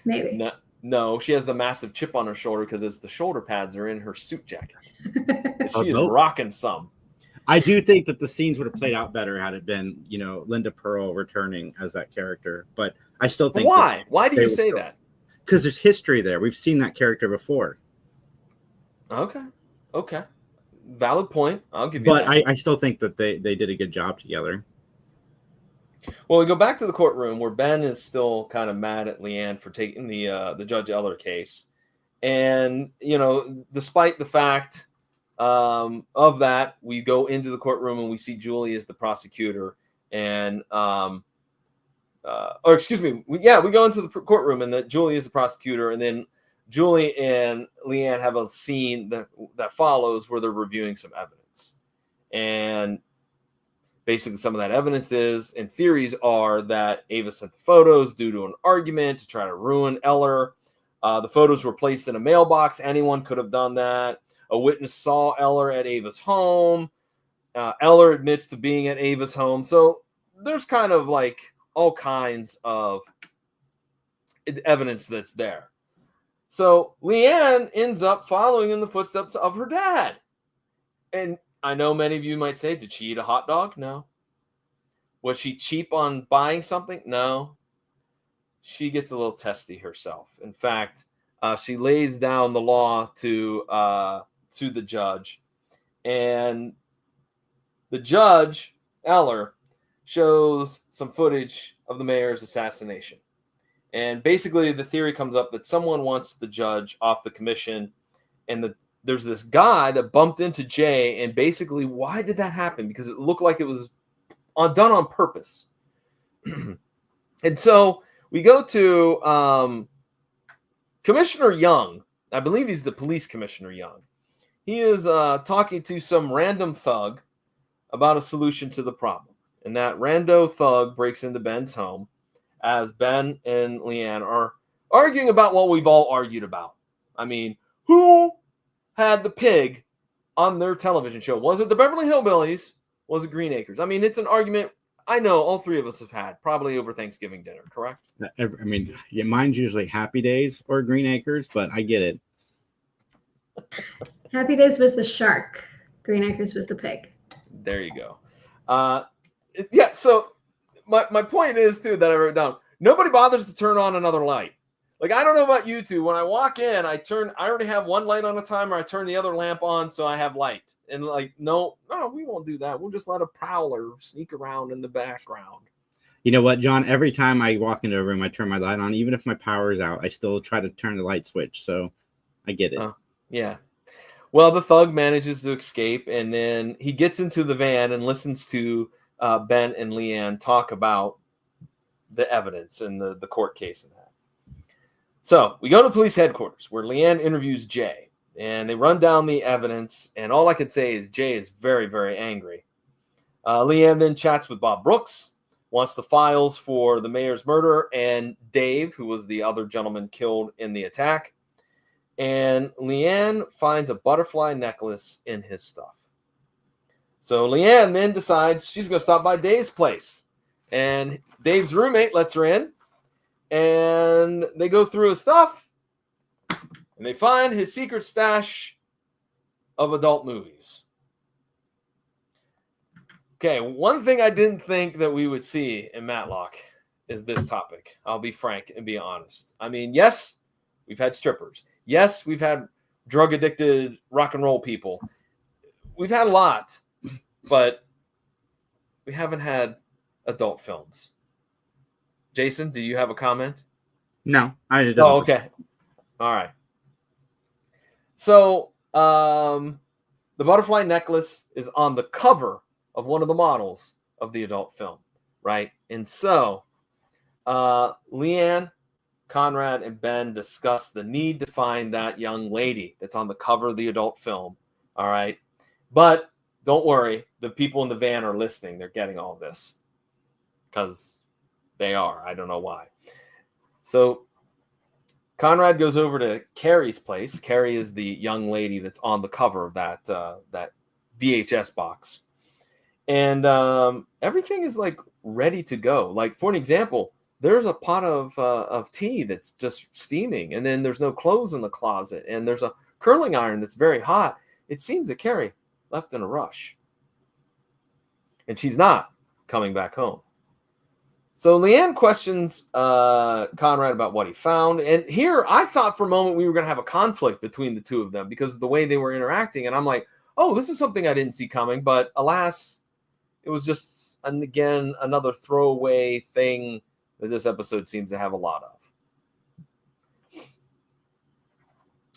Maybe. No, she has the massive chip on her shoulder because the shoulder pads are in her suit jacket. She is nope. rocking some. I do think that the scenes would have played out better had it been, Linda Pearl returning as that character. But I still think. Why? Why do you say that? Because there's history there. We've seen that character before. Okay. Valid point. I'll give you that. But I still think that they did a good job together. Well, we go back to the courtroom where Ben is still kind of mad at Leanne for taking the Judge Eller case. And, despite the fact of that, we go into the courtroom and we see Julie as the prosecutor. And, we go into the courtroom and that Julie is the prosecutor. And then Julie and Leanne have a scene that follows where they're reviewing some evidence. And basically, some of that evidence and theories are that Ava sent the photos due to an argument to try to ruin Eller. The photos were placed in a mailbox. Anyone could have done that. A witness saw Eller at Ava's home. Eller admits to being at Ava's home. So there's kind of like all kinds of evidence that's there. So Leanne ends up following in the footsteps of her dad. And I know many of you might say, did she eat a hot dog? No. Was she cheap on buying something? No. She gets a little testy herself. In fact, she lays down the law to the judge. And the judge, Eller, shows some footage of the mayor's assassination. And basically the theory comes up that someone wants the judge off the commission, and there's this guy that bumped into Jay, and basically, why did that happen? Because it looked like it was done on purpose. And so we go to Commissioner Young. I believe he's the police commissioner Young. He is talking to some random thug about a solution to the problem. And that rando thug breaks into Ben's home as Ben and Leanne are arguing about what we've all argued about. I mean, who had the pig on their television show? Was it the Beverly Hillbillies? Was it Green Acres? I mean, it's an argument I know all three of us have had, probably over Thanksgiving dinner, correct? I mean, yeah, mine's usually Happy Days or Green Acres, but I get it. Happy Days was the shark. Green Acres was the pig. There you go. Yeah, so my point is, too, that I wrote down, nobody bothers to turn on another light. Like, I don't know about you two. When I walk in, I already have one light on a timer. I turn the other lamp on so I have light. And like, no, we won't do that. We'll just let a prowler sneak around in the background. You know what, John? Every time I walk into a room, I turn my light on. Even if my power is out, I still try to turn the light switch. So I get it. Yeah. Well, the thug manages to escape, and then he gets into the van and listens to Ben and Leanne talk about the evidence and the court case and that. So we go to police headquarters where Leanne interviews Jay, and they run down the evidence. And all I can say is Jay is very, very angry. Leanne then chats with Bob Brooks, wants the files for the mayor's murder and Dave, who was the other gentleman killed in the attack. And Leanne finds a butterfly necklace in his stuff. So Leanne then decides she's going to stop by Dave's place. And Dave's roommate lets her in. And they go through his stuff. And they find his secret stash of adult movies. Okay, one thing I didn't think that we would see in Matlock is this topic. I'll be frank and be honest. I mean, yes, we've had strippers. Yes, we've had drug-addicted rock and roll people. We've had a lot, but we haven't had adult films. Jason, do you have a comment? No, I don't. Oh, okay. All right. So, the butterfly necklace is on the cover of one of the models of the adult film, right? And so, Leanne, Conrad, and Ben discuss the need to find that young lady that's on the cover of the adult film, all right? But don't worry, the people in the van are listening. They're getting all this because they are. I don't know why. So Conrad goes over to Carrie's place. Carrie is the young lady that's on the cover of that VHS box. And everything is like ready to go. Like, for an example, there's a pot of tea that's just steaming, and then there's no clothes in the closet, and there's a curling iron that's very hot. It seems that Carrie left in a rush, and she's not coming back home. So Leanne questions Conrad about what he found, and here I thought for a moment we were going to have a conflict between the two of them because of the way they were interacting, and I'm like, oh, this is something I didn't see coming, but alas, it was just, again, another throwaway thing that this episode seems to have a lot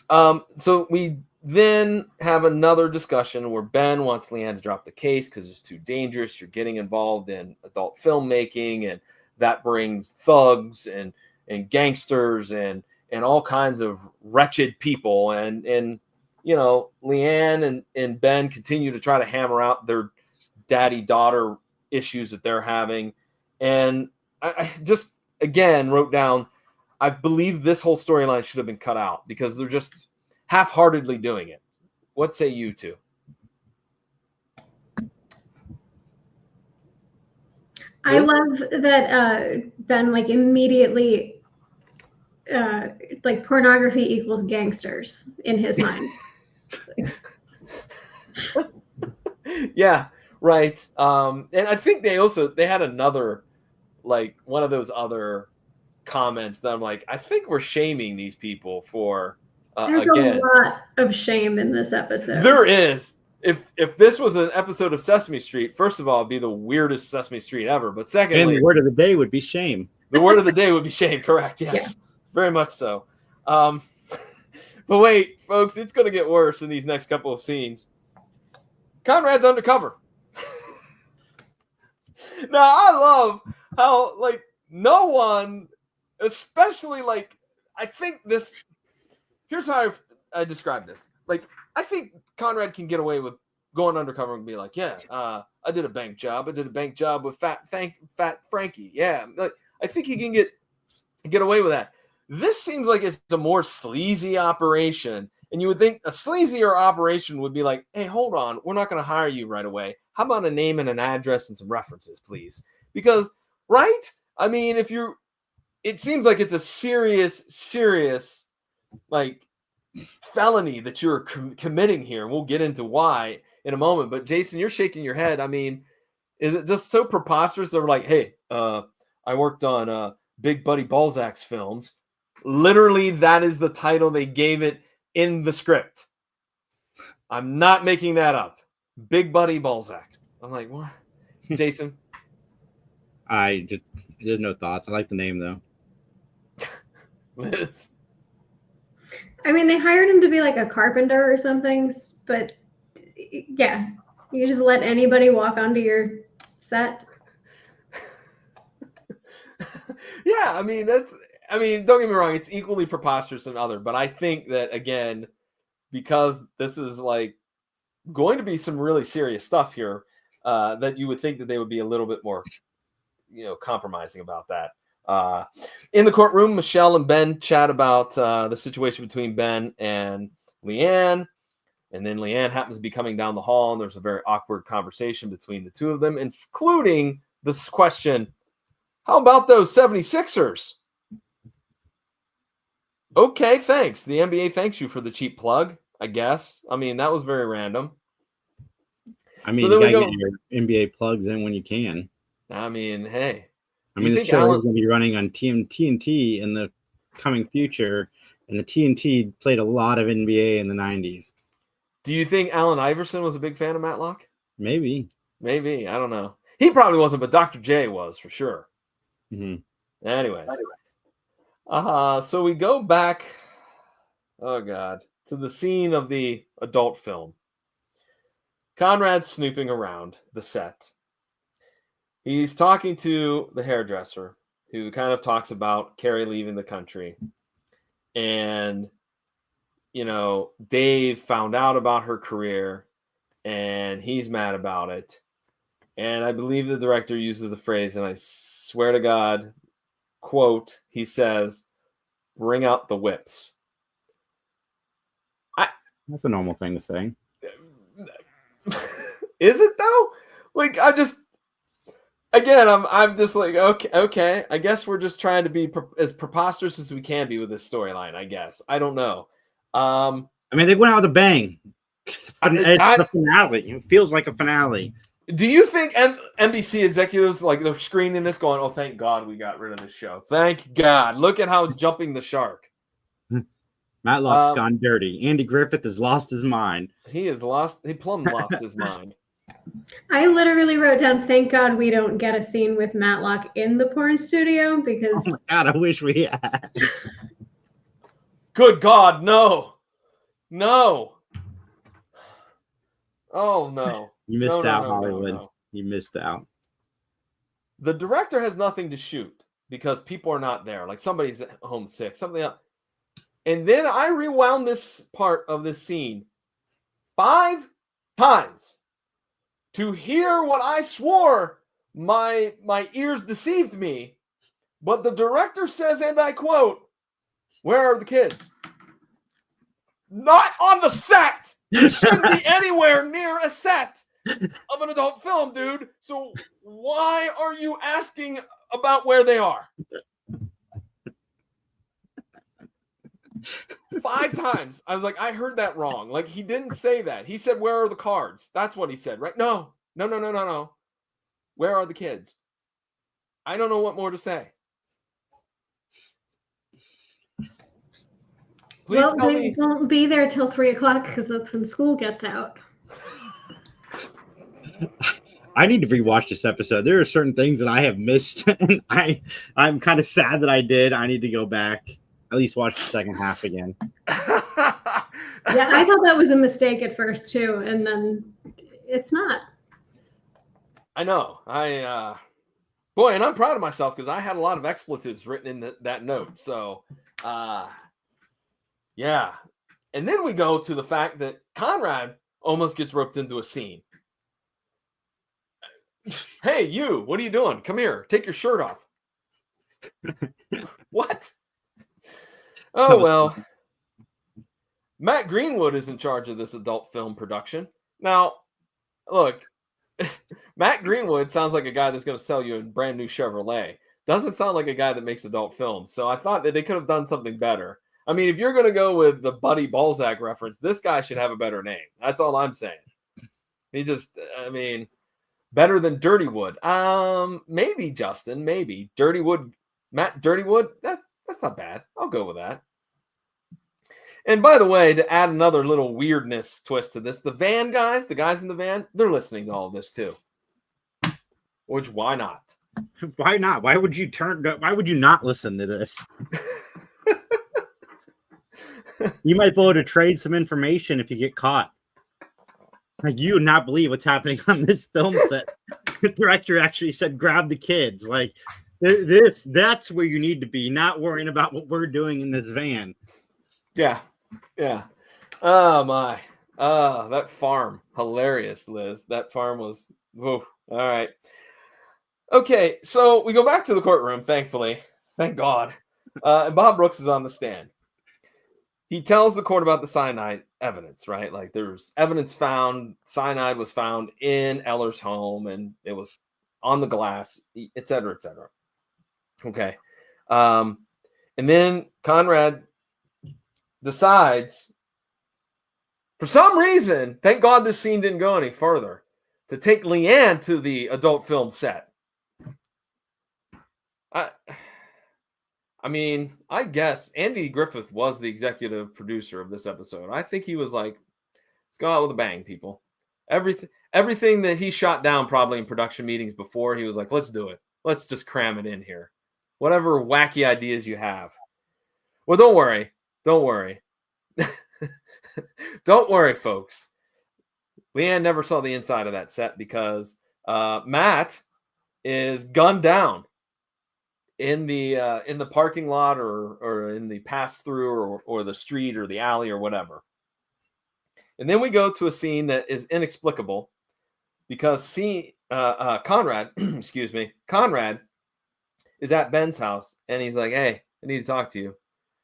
of. So we then have another discussion where Ben wants Leanne to drop the case because it's too dangerous. You're getting involved in adult filmmaking, and that brings thugs and gangsters and all kinds of wretched people. And you know, Leanne and Ben continue to try to hammer out their daddy-daughter issues that they're having. And I just, again, wrote down, I believe this whole storyline should have been cut out because they're just half-heartedly doing it. What say you two? I love that Ben like immediately like pornography equals gangsters in his mind. Yeah, right. And I think they had another, like, one of those other comments that I'm like, I think we're shaming these people for There's again. a lot of shame in this episode. There is. If this was an episode of Sesame Street, first of all, it'd be the weirdest Sesame Street ever. But secondly, And the word of the day would be shame. the word of the day would be shame. Correct. Yes, Yeah. very much so. But wait, folks, it's going to get worse in these next couple of scenes. Conrad's undercover. Now, I love how, like, no one, especially, like, I think this, here's how I describe this. Like, I think Conrad can get away with going undercover and be like, yeah, I did a bank job. I did a bank job with Fat Frankie. Yeah, like, I think he can get away with that. This seems like it's a more sleazy operation, and you would think a sleazier operation would be like, hey, hold on, we're not going to hire you right away. How about a name and an address and some references, please? Because, right? I mean, it seems like it's a serious, like, felony that you're committing here. We'll get into why in a moment. But Jason, you're shaking your head. I mean, is it just so preposterous? They're like, hey, I worked on Big Buddy Balzac's films. Literally, that is the title they gave it in the script. I'm not making that up. Big Buddy Balzac. I'm like, what? Jason? There's no thoughts. I like the name though. Liz? I mean, they hired him to be like a carpenter or something, but yeah, you just let anybody walk onto your set. Yeah, I mean, don't get me wrong, it's equally preposterous than other, but I think that, again, because this is like going to be some really serious stuff here, that you would think that they would be a little bit more, compromising about that. In the courtroom, Michelle and Ben chat about the situation between Ben and Leanne. And then Leanne happens to be coming down the hall, and there's a very awkward conversation between the two of them, including this question: how about those 76ers? Okay, thanks. The NBA thanks you for the cheap plug, I guess. I mean, that was very random. I mean, So you then gotta get your NBA plugs in when you can. I mean, hey. I mean, this show is going to be running on TNT in the coming future, and the TNT played a lot of NBA in the 90s. Do you think Allen Iverson was a big fan of Matlock? Maybe. Maybe. I don't know. He probably wasn't, but Dr. J was for sure. Mm-hmm. Anyways. So we go back, oh God, to the scene of the adult film. Conrad's snooping around the set. He's talking to the hairdresser, who kind of talks about Carrie leaving the country. And, Dave found out about her career, and he's mad about it. And I believe the director uses the phrase, and I swear to God, quote, he says, "Bring out the whips." That's a normal thing to say. Is it though? Like, I'm just like, okay. I guess we're just trying to be as preposterous as we can be with this storyline. I guess I don't know. I mean, they went out with a bang. It's the finale. It feels like a finale. Do you think NBC executives, like, they're screening this going, oh, thank God we got rid of this show. Thank God. Look at how jumping the shark. Matlock's gone dirty. Andy Griffith has lost his mind. He plumb lost his mind. I literally wrote down, thank God we don't get a scene with Matlock in the porn studio, because... Oh my God, I wish we had. Good God, no. No. Oh, no. You missed out, Hollywood. No. You missed out. The director has nothing to shoot because people are not there. Like, somebody's home sick, something else. And then I rewound this part of this scene 5 times to hear what I swore my ears deceived me. But the director says, and I quote, "Where are the kids?" Not on the set. You shouldn't be anywhere near a set of an adult film, dude. So why are you asking about where they are? 5 times. I was like, I heard that wrong. Like, he didn't say that. He said, "Where are the cards?" That's what he said, right? No. Where are the kids? I don't know what more to say. Please well, tell they me. won't be there till 3 o'clock because that's when school gets out. I need to rewatch this episode. There are certain things that I have missed, and I'm kind of sad that I did. I need to go back, at least watch the second half again. Yeah, I thought that was a mistake at first too, and then it's not. I know. Boy, and I'm proud of myself because I had a lot of expletives written in that note. So, yeah. And then we go to the fact that Conrad almost gets roped into a scene. Hey, you, what are you doing? Come here. Take your shirt off. What? Oh, well. Matt Greenwood is in charge of this adult film production. Now, look, Matt Greenwood sounds like a guy that's going to sell you a brand new Chevrolet. Doesn't sound like a guy that makes adult films. So I thought that they could have done something better. I mean, if you're going to go with the Buddy Balzac reference, this guy should have a better name. That's all I'm saying. He just, I mean, better than Dirty Wood. Maybe, Justin, maybe. Dirty Wood, Matt Dirty Wood, that's not bad. I'll go with that. And by the way, to add another little weirdness twist to this, the van guys, the guys in the van, they're listening to all of this too. Which, why not? Why not? Why would you not listen to this? You might be able to trade some information if you get caught. Like, you would not believe what's happening on this film set. director actually said, grab the kids. Like, that's where you need to be, not worrying about what we're doing in this van. Yeah. Oh my. That farm. Hilarious, Liz. That farm was whoa. All right. Okay, so we go back to the courtroom, thankfully. Thank God. And Bob Brooks is on the stand. He tells the court about the cyanide evidence, right? Like there's evidence found, cyanide was found in Eller's home and it was on the glass, et cetera, et cetera. Okay. And then Conrad decides, for some reason, thank God this scene didn't go any further, to take Leanne to the adult film set. I mean, I guess Andy Griffith was the executive producer of this episode. I think he was like, let's go out with a bang, people. Everything that he shot down probably in production meetings before, he was like, let's do it. Let's just cram it in here. Whatever wacky ideas you have. Well, don't worry. Don't worry, folks. Leanne never saw the inside of that set because Matt is gunned down in the parking lot or in the pass through or the street or the alley or whatever. And then we go to a scene that is inexplicable because Conrad, excuse me, Conrad is at Ben's house and he's like, hey, I need to talk to you.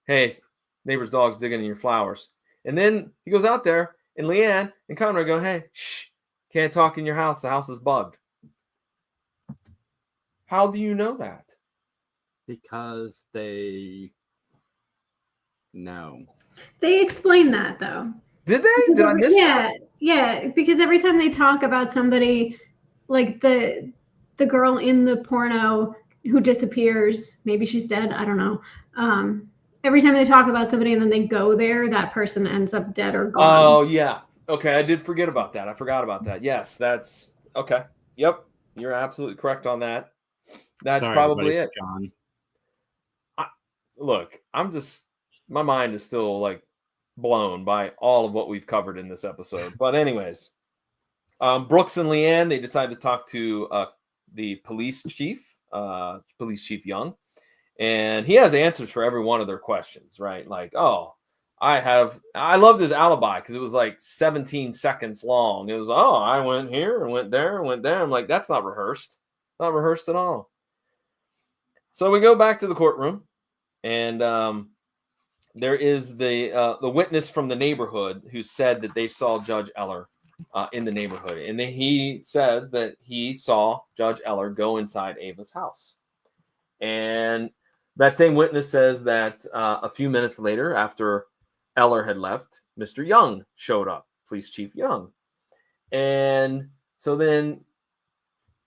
Hey, neighbor's dog's digging in your flowers. And then he goes out there and Leanne and Conrad go, hey, shh, can't talk in your house. The house is bugged. How do you know that? Because they know. They explain that though. Did they? Did I miss that? Yeah, because every time they talk about somebody, like the girl in the porno who disappears, maybe she's dead, I don't know. Every time they talk about somebody and then they go there, that person ends up dead or gone. Oh, yeah. Okay, I did forget about that. I forgot about that. Yes, that's okay. Yep, you're absolutely correct on that. That's Sorry, probably it. John. Look, my mind is still like blown by all of what we've covered in this episode. But anyways, Brooks and Leanne, they decide to talk to the police chief Young, and he has answers for every one of their questions, right? Like, oh, I loved his alibi because it was like 17 seconds long. It was, oh, I went here and went there and went there. I'm like, that's not rehearsed. Not rehearsed at all. So we go back to the courtroom, and there is the witness from the neighborhood who said that they saw Judge Eller in the neighborhood. And then he says that he saw Judge Eller go inside Ava's house. And that same witness says that a few minutes later, after Eller had left, Mr. Young showed up, Police Chief Young. And so then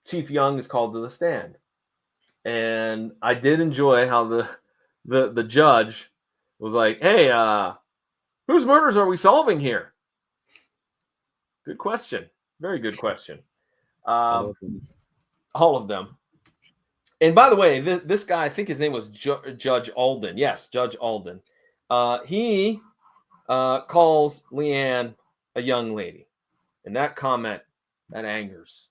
Chief Young is called to the stand. And I did enjoy how the judge was like, hey, whose murders are we solving here? Good question. Very good question. All of them. And by the way, this guy, I think his name was Judge Alden. Yes, Judge Alden. He calls Leanne a young lady. And that comment, that angers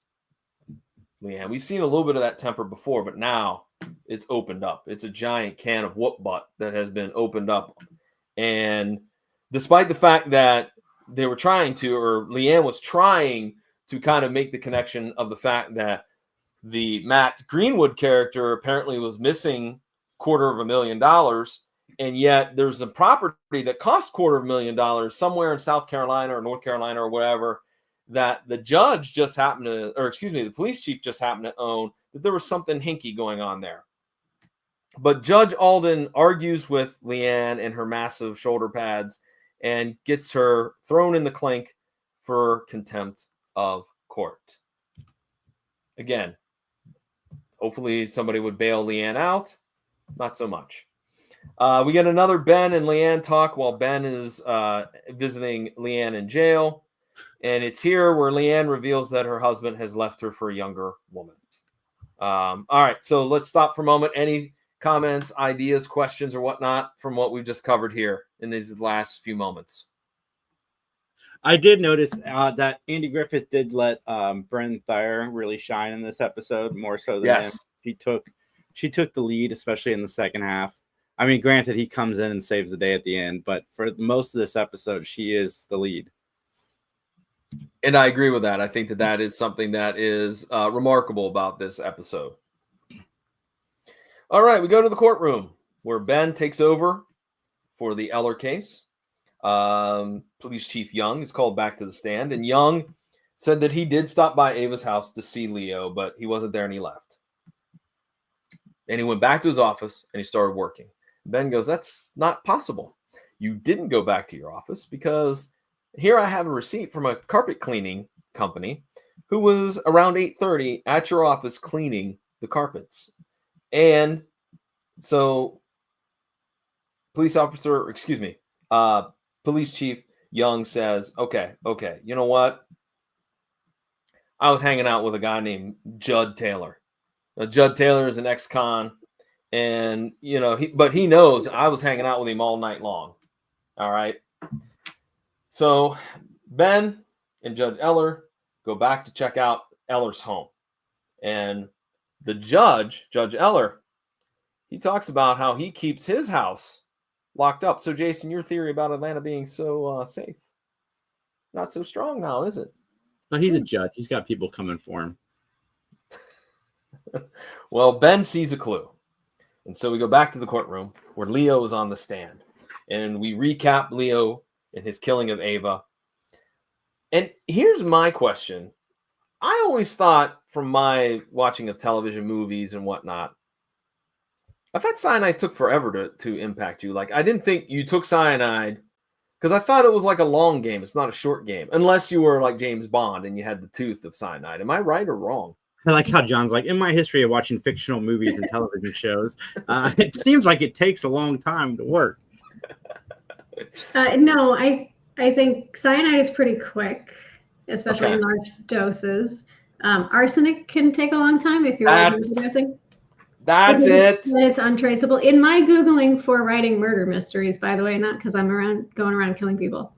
Leanne. We've seen a little bit of that temper before, but now it's opened up. It's a giant can of whoop butt that has been opened up. And despite the fact that they were trying to, or Leanne was trying to kind of make the connection of the fact that the Matt Greenwood character apparently was missing $250,000, and yet there's a property that cost $250,000 somewhere in South Carolina or North Carolina or wherever that the judge just happened to, or excuse me, the police chief just happened to own, that there was something hinky going on there. But Judge Alden argues with Leanne and her massive shoulder pads and gets her thrown in the clink for contempt of court. Again, hopefully somebody would bail Leanne out. Not so much. We get another Ben and Leanne talk while Ben is visiting Leanne in jail. And it's here where Leanne reveals that her husband has left her for a younger woman. All right, so let's stop for a moment. Any comments, ideas, questions, or whatnot from what we've just covered here in these last few moments? I did notice that Andy Griffith did let Bryn Thayer really shine in this episode more so than him. Yes. She took the lead, especially in the second half. I mean, granted, he comes in and saves the day at the end, but for most of this episode, she is the lead. And I agree with that. I think that is something that is remarkable about this episode. All right, we go to the courtroom where Ben takes over for the Eller case. Police Chief Young is called back to the stand, and Young said that he did stop by Ava's house to see Leo, but he wasn't there and he left. And he went back to his office and he started working. Ben goes, "That's not possible. You didn't go back to your office because here I have a receipt from a carpet cleaning company who was around 8:30 at your office cleaning the carpets." And so police Chief Young says, okay, you know what? I was hanging out with a guy named Judd Taylor. Now, Judd Taylor is an ex-con, and but he knows I was hanging out with him all night long. All right. So Ben and Judge Eller go back to check out Eller's home, and the Judge Eller, he talks about how he keeps his house locked up. So, Jason, your theory about Atlanta being so safe, not so strong now, is it? No, he's a judge. He's got people coming for him. Well, Ben sees a clue. And so we go back to the courtroom where Leo is on the stand. And we recap Leo and his killing of Ava. And here's my question. I always thought from my watching of television movies and whatnot, I thought cyanide took forever to impact you. Like, I didn't think you took cyanide because I thought it was like a long game. It's not a short game, unless you were like James Bond and you had the tooth of cyanide. Am I right or wrong? I like how John's like, in my history of watching fictional movies and television shows, it seems like it takes a long time to work. No, I think cyanide is pretty quick, especially in large doses. Arsenic can take a long time if you're overdosing. That's it. It's untraceable. In my Googling for writing murder mysteries, by the way, not because I'm going around killing people.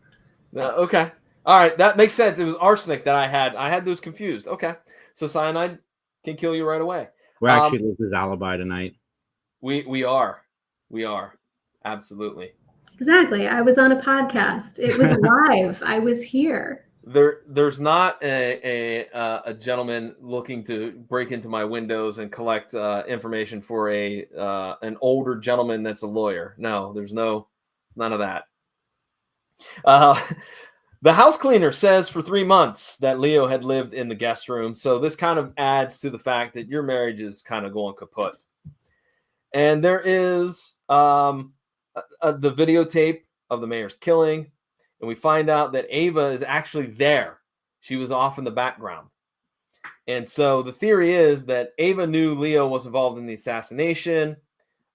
Okay. All right. That makes sense. It was arsenic that I had. I had those confused. Okay. So cyanide can kill you right away. We're actually losing his alibi tonight. We are. Absolutely. Exactly. I was on a podcast. It was live. I was here. There's not a gentleman looking to break into my windows and collect information for an older gentleman that's a lawyer. No, there's none of that. The house cleaner says for 3 months that Leo had lived in the guest room. So this kind of adds to the fact that your marriage is kind of going kaput. And there is the videotape of the mayor's killing. And we find out that Ava is actually there. She was off in the background. And so the theory is that Ava knew Leo was involved in the assassination.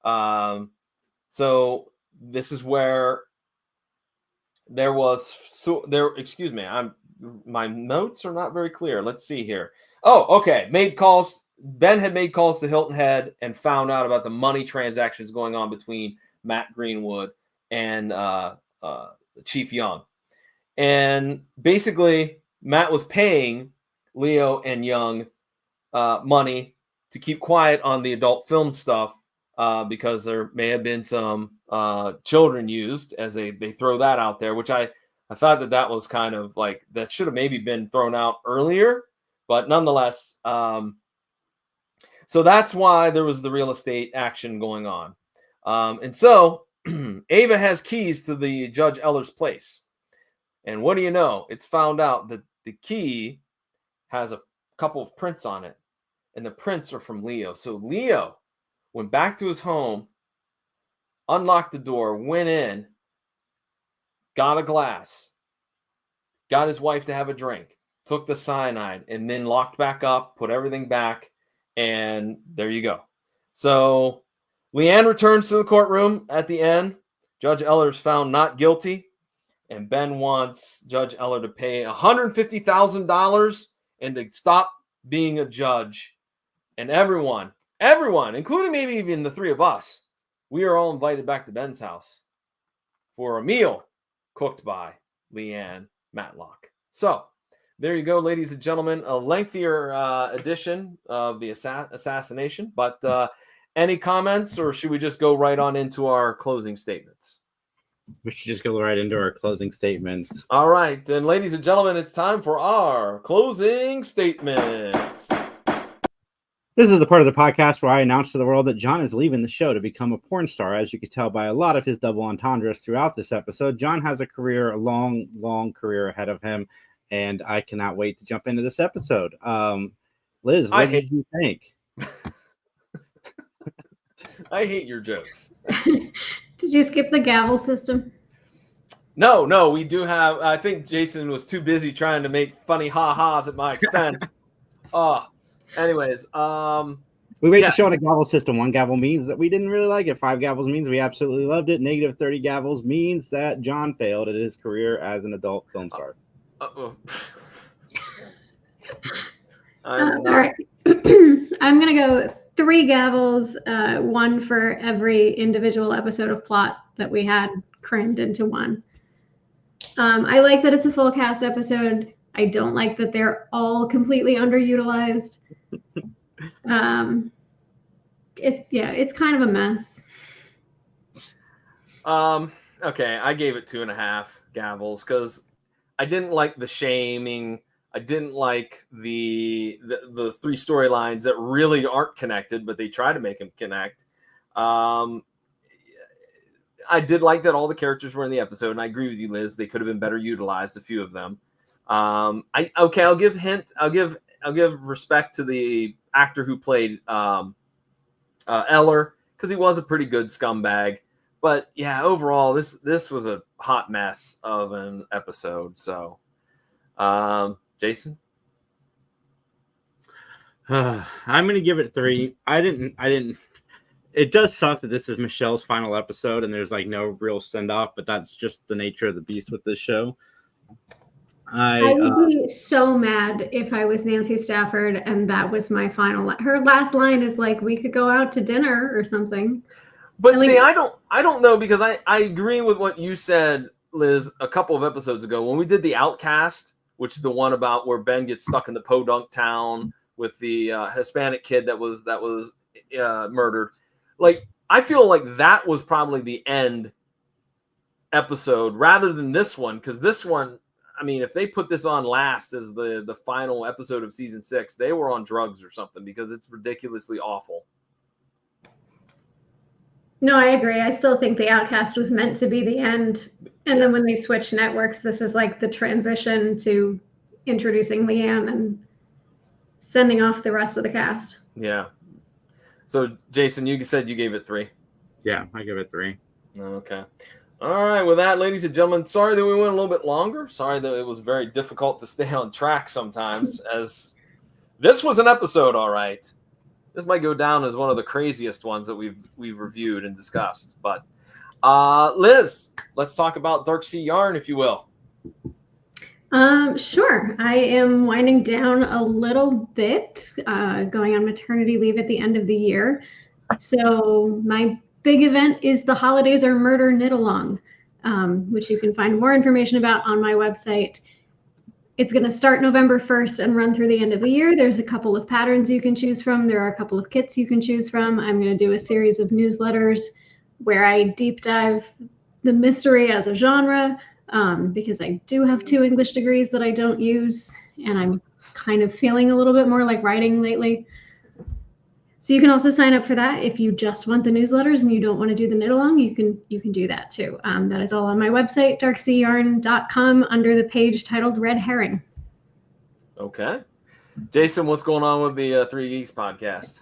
So this is where my notes are not very clear. Let's see here. Oh, okay. Ben had made calls to Hilton Head and found out about the money transactions going on between Matt Greenwood and Chief Young. And basically, Matt was paying Leo and Young money to keep quiet on the adult film stuff because there may have been some children used, as they throw that out there, which I thought that was kind of like, that should have maybe been thrown out earlier, but nonetheless. So that's why there was the real estate action going on. And so Ava has keys to the Judge Eller's place. And what do you know? It's found out that the key has a couple of prints on it, and the prints are from Leo. So Leo went back to his home, unlocked the door, went in, got a glass, got his wife to have a drink, took the cyanide, and then locked back up, put everything back, and there you go. So Leanne returns to the courtroom at the end. Judge Eller is found not guilty. And Ben wants Judge Eller to pay $150,000 and to stop being a judge. And everyone, including maybe even the three of us, we are all invited back to Ben's house for a meal cooked by Leanne Matlock. So there you go, ladies and gentlemen. A lengthier edition of the Assassination. But any comments, or should we just go right on into our closing statements? We should just go right into our closing statements. All right, then, ladies and gentlemen, it's time for our closing statements. This is the part of the podcast where I announce to the world that John is leaving the show to become a porn star. As you can tell by a lot of his double entendres throughout this episode, John has a long career ahead of him, and I cannot wait to jump into this episode. Liz, what did you think? I hate your jokes. Did you skip the gavel system? No, we do have. I think Jason was too busy trying to make funny ha-has at my expense. Anyways, we rate the show on a gavel system. 1 gavel means that we didn't really like it. 5 gavels means we absolutely loved it. Negative 30 gavels means that John failed at his career as an adult film star. All right. I'm going to go 3 gavels, 1 for every individual episode of plot that we had crammed into 1. I like that it's a full cast episode. I don't like that they're all completely underutilized. It's kind of a mess. Okay, I gave it 2.5 gavels because I didn't like the shaming. I didn't like the 3 storylines that really aren't connected, but they try to make them connect. I did like that all the characters were in the episode, and I agree with you, Liz. They could have been better utilized, a few of them. I'll give respect to the actor who played Eller, because he was a pretty good scumbag. But yeah, overall, this was a hot mess of an episode. So, Jason, I'm gonna give it 3. I didn't. It does suck that this is Michelle's final episode and there's like no real send off, but that's just the nature of the beast with this show. I would be so mad if I was Nancy Stafford and that was my final. Her last line is like, "We could go out to dinner" or something. But see, I don't know, because I agree with what you said, Liz, a couple of episodes ago when we did the Outcast, which is the one about where Ben gets stuck in the podunk town with the Hispanic kid that was murdered. Like, I feel like that was probably the end episode rather than this one, because this one, I mean, if they put this on last as the final episode of season 6, they were on drugs or something, because it's ridiculously awful. No, I agree. I still think The Outcast was meant to be the end. And then when they switched networks, this is like the transition to introducing Leanne and sending off the rest of the cast. Yeah. So, Jason, you said you gave it 3. Yeah, I give it 3. Okay. All right. With that, ladies and gentlemen, sorry that we went a little bit longer. Sorry that it was very difficult to stay on track sometimes, as this was an episode, all right. This might go down as one of the craziest ones that we've reviewed and discussed. But Liz, let's talk about Dark Sea Yarn, if you will. Sure. I am winding down a little bit, going on maternity leave at the end of the year. So my big event is the Holidays Are Murder Knit-Along, which you can find more information about on my website. It's going to start November 1st and run through the end of the year. There's a couple of patterns you can choose from. There are a couple of kits you can choose from. I'm going to do a series of newsletters where I deep dive the mystery as a genre, because I do have 2 English degrees that I don't use, and I'm kind of feeling a little bit more like writing lately. So you can also sign up for that if you just want the newsletters and you don't want to do the knit along. You can do that too. That is all on my website, darkseayarn.com, under the page titled Red Herring. Okay, Jason, what's going on with the 3 Geeks podcast?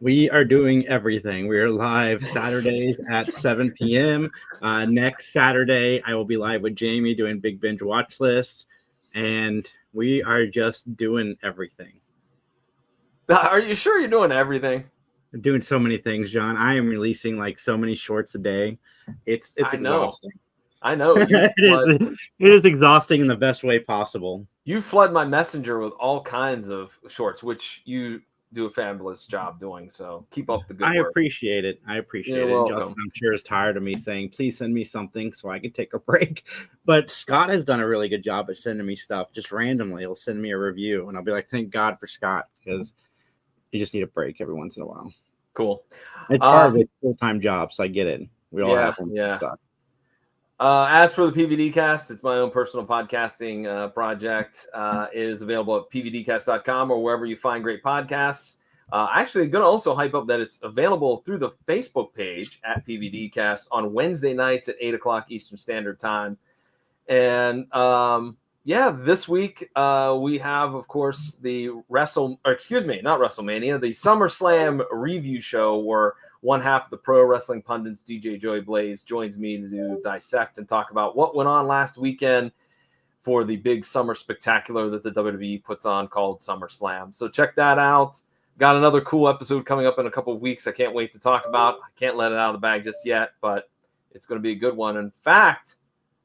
We are doing everything. We are live Saturdays at 7 p.m. Next Saturday, I will be live with Jamie doing Big Binge Watch Lists, and we are just doing everything. Are you sure you're doing everything? I'm doing so many things, John. I am releasing like so many shorts a day. It's exhausting. I know. It is exhausting in the best way possible. You flood my messenger with all kinds of shorts, which you do a fabulous job doing. So keep up the good I work. appreciate it. I appreciate You're it. welcome. Justin, I'm sure, is tired of me saying, please send me something so I can take a break. But Scott has done a really good job at sending me stuff just randomly. He'll send me a review, and I'll be like, thank God for Scott, because you just need a break every once in a while. Cool. It's hard with full-time jobs. I get it. We all have them. Yeah. Suck. As for the PVD cast, it's my own personal podcasting project. It is available at pvdcast.com or wherever you find great podcasts. Actually, going to also hype up that it's available through the Facebook page at PVDcast on Wednesday nights at 8 o'clock Eastern Standard Time. And this week we have, of course, the the SummerSlam review show where one half of the pro wrestling pundits, DJ Joey Blaze, joins me to dissect and talk about what went on last weekend for the big summer spectacular that the WWE puts on called SummerSlam. So check that out. Got another cool episode coming up in a couple of weeks. I can't wait to talk about. I can't let it out of the bag just yet, but it's going to be a good one. In fact,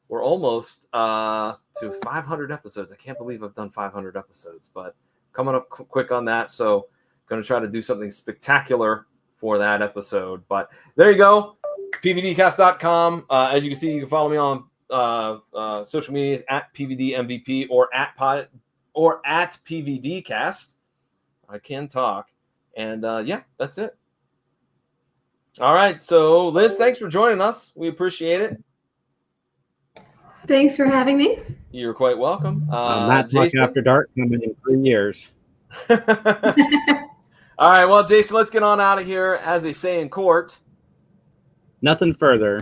we're almost to 500 episodes. I can't believe I've done 500 episodes, but coming up quick on that. So going to try to do something spectacular for that episode. But there you go, pvdcast.com. As you can see, you can follow me on social medias at pvdmvp or at pvdcast. I can talk. And that's it. All right. So Liz, thanks for joining us. We appreciate it. Thanks for having me. You're quite welcome. Matlock Jason? After Dark coming in 3 years. All right, well, Jason, let's get on out of here. As they say in court, Nothing further.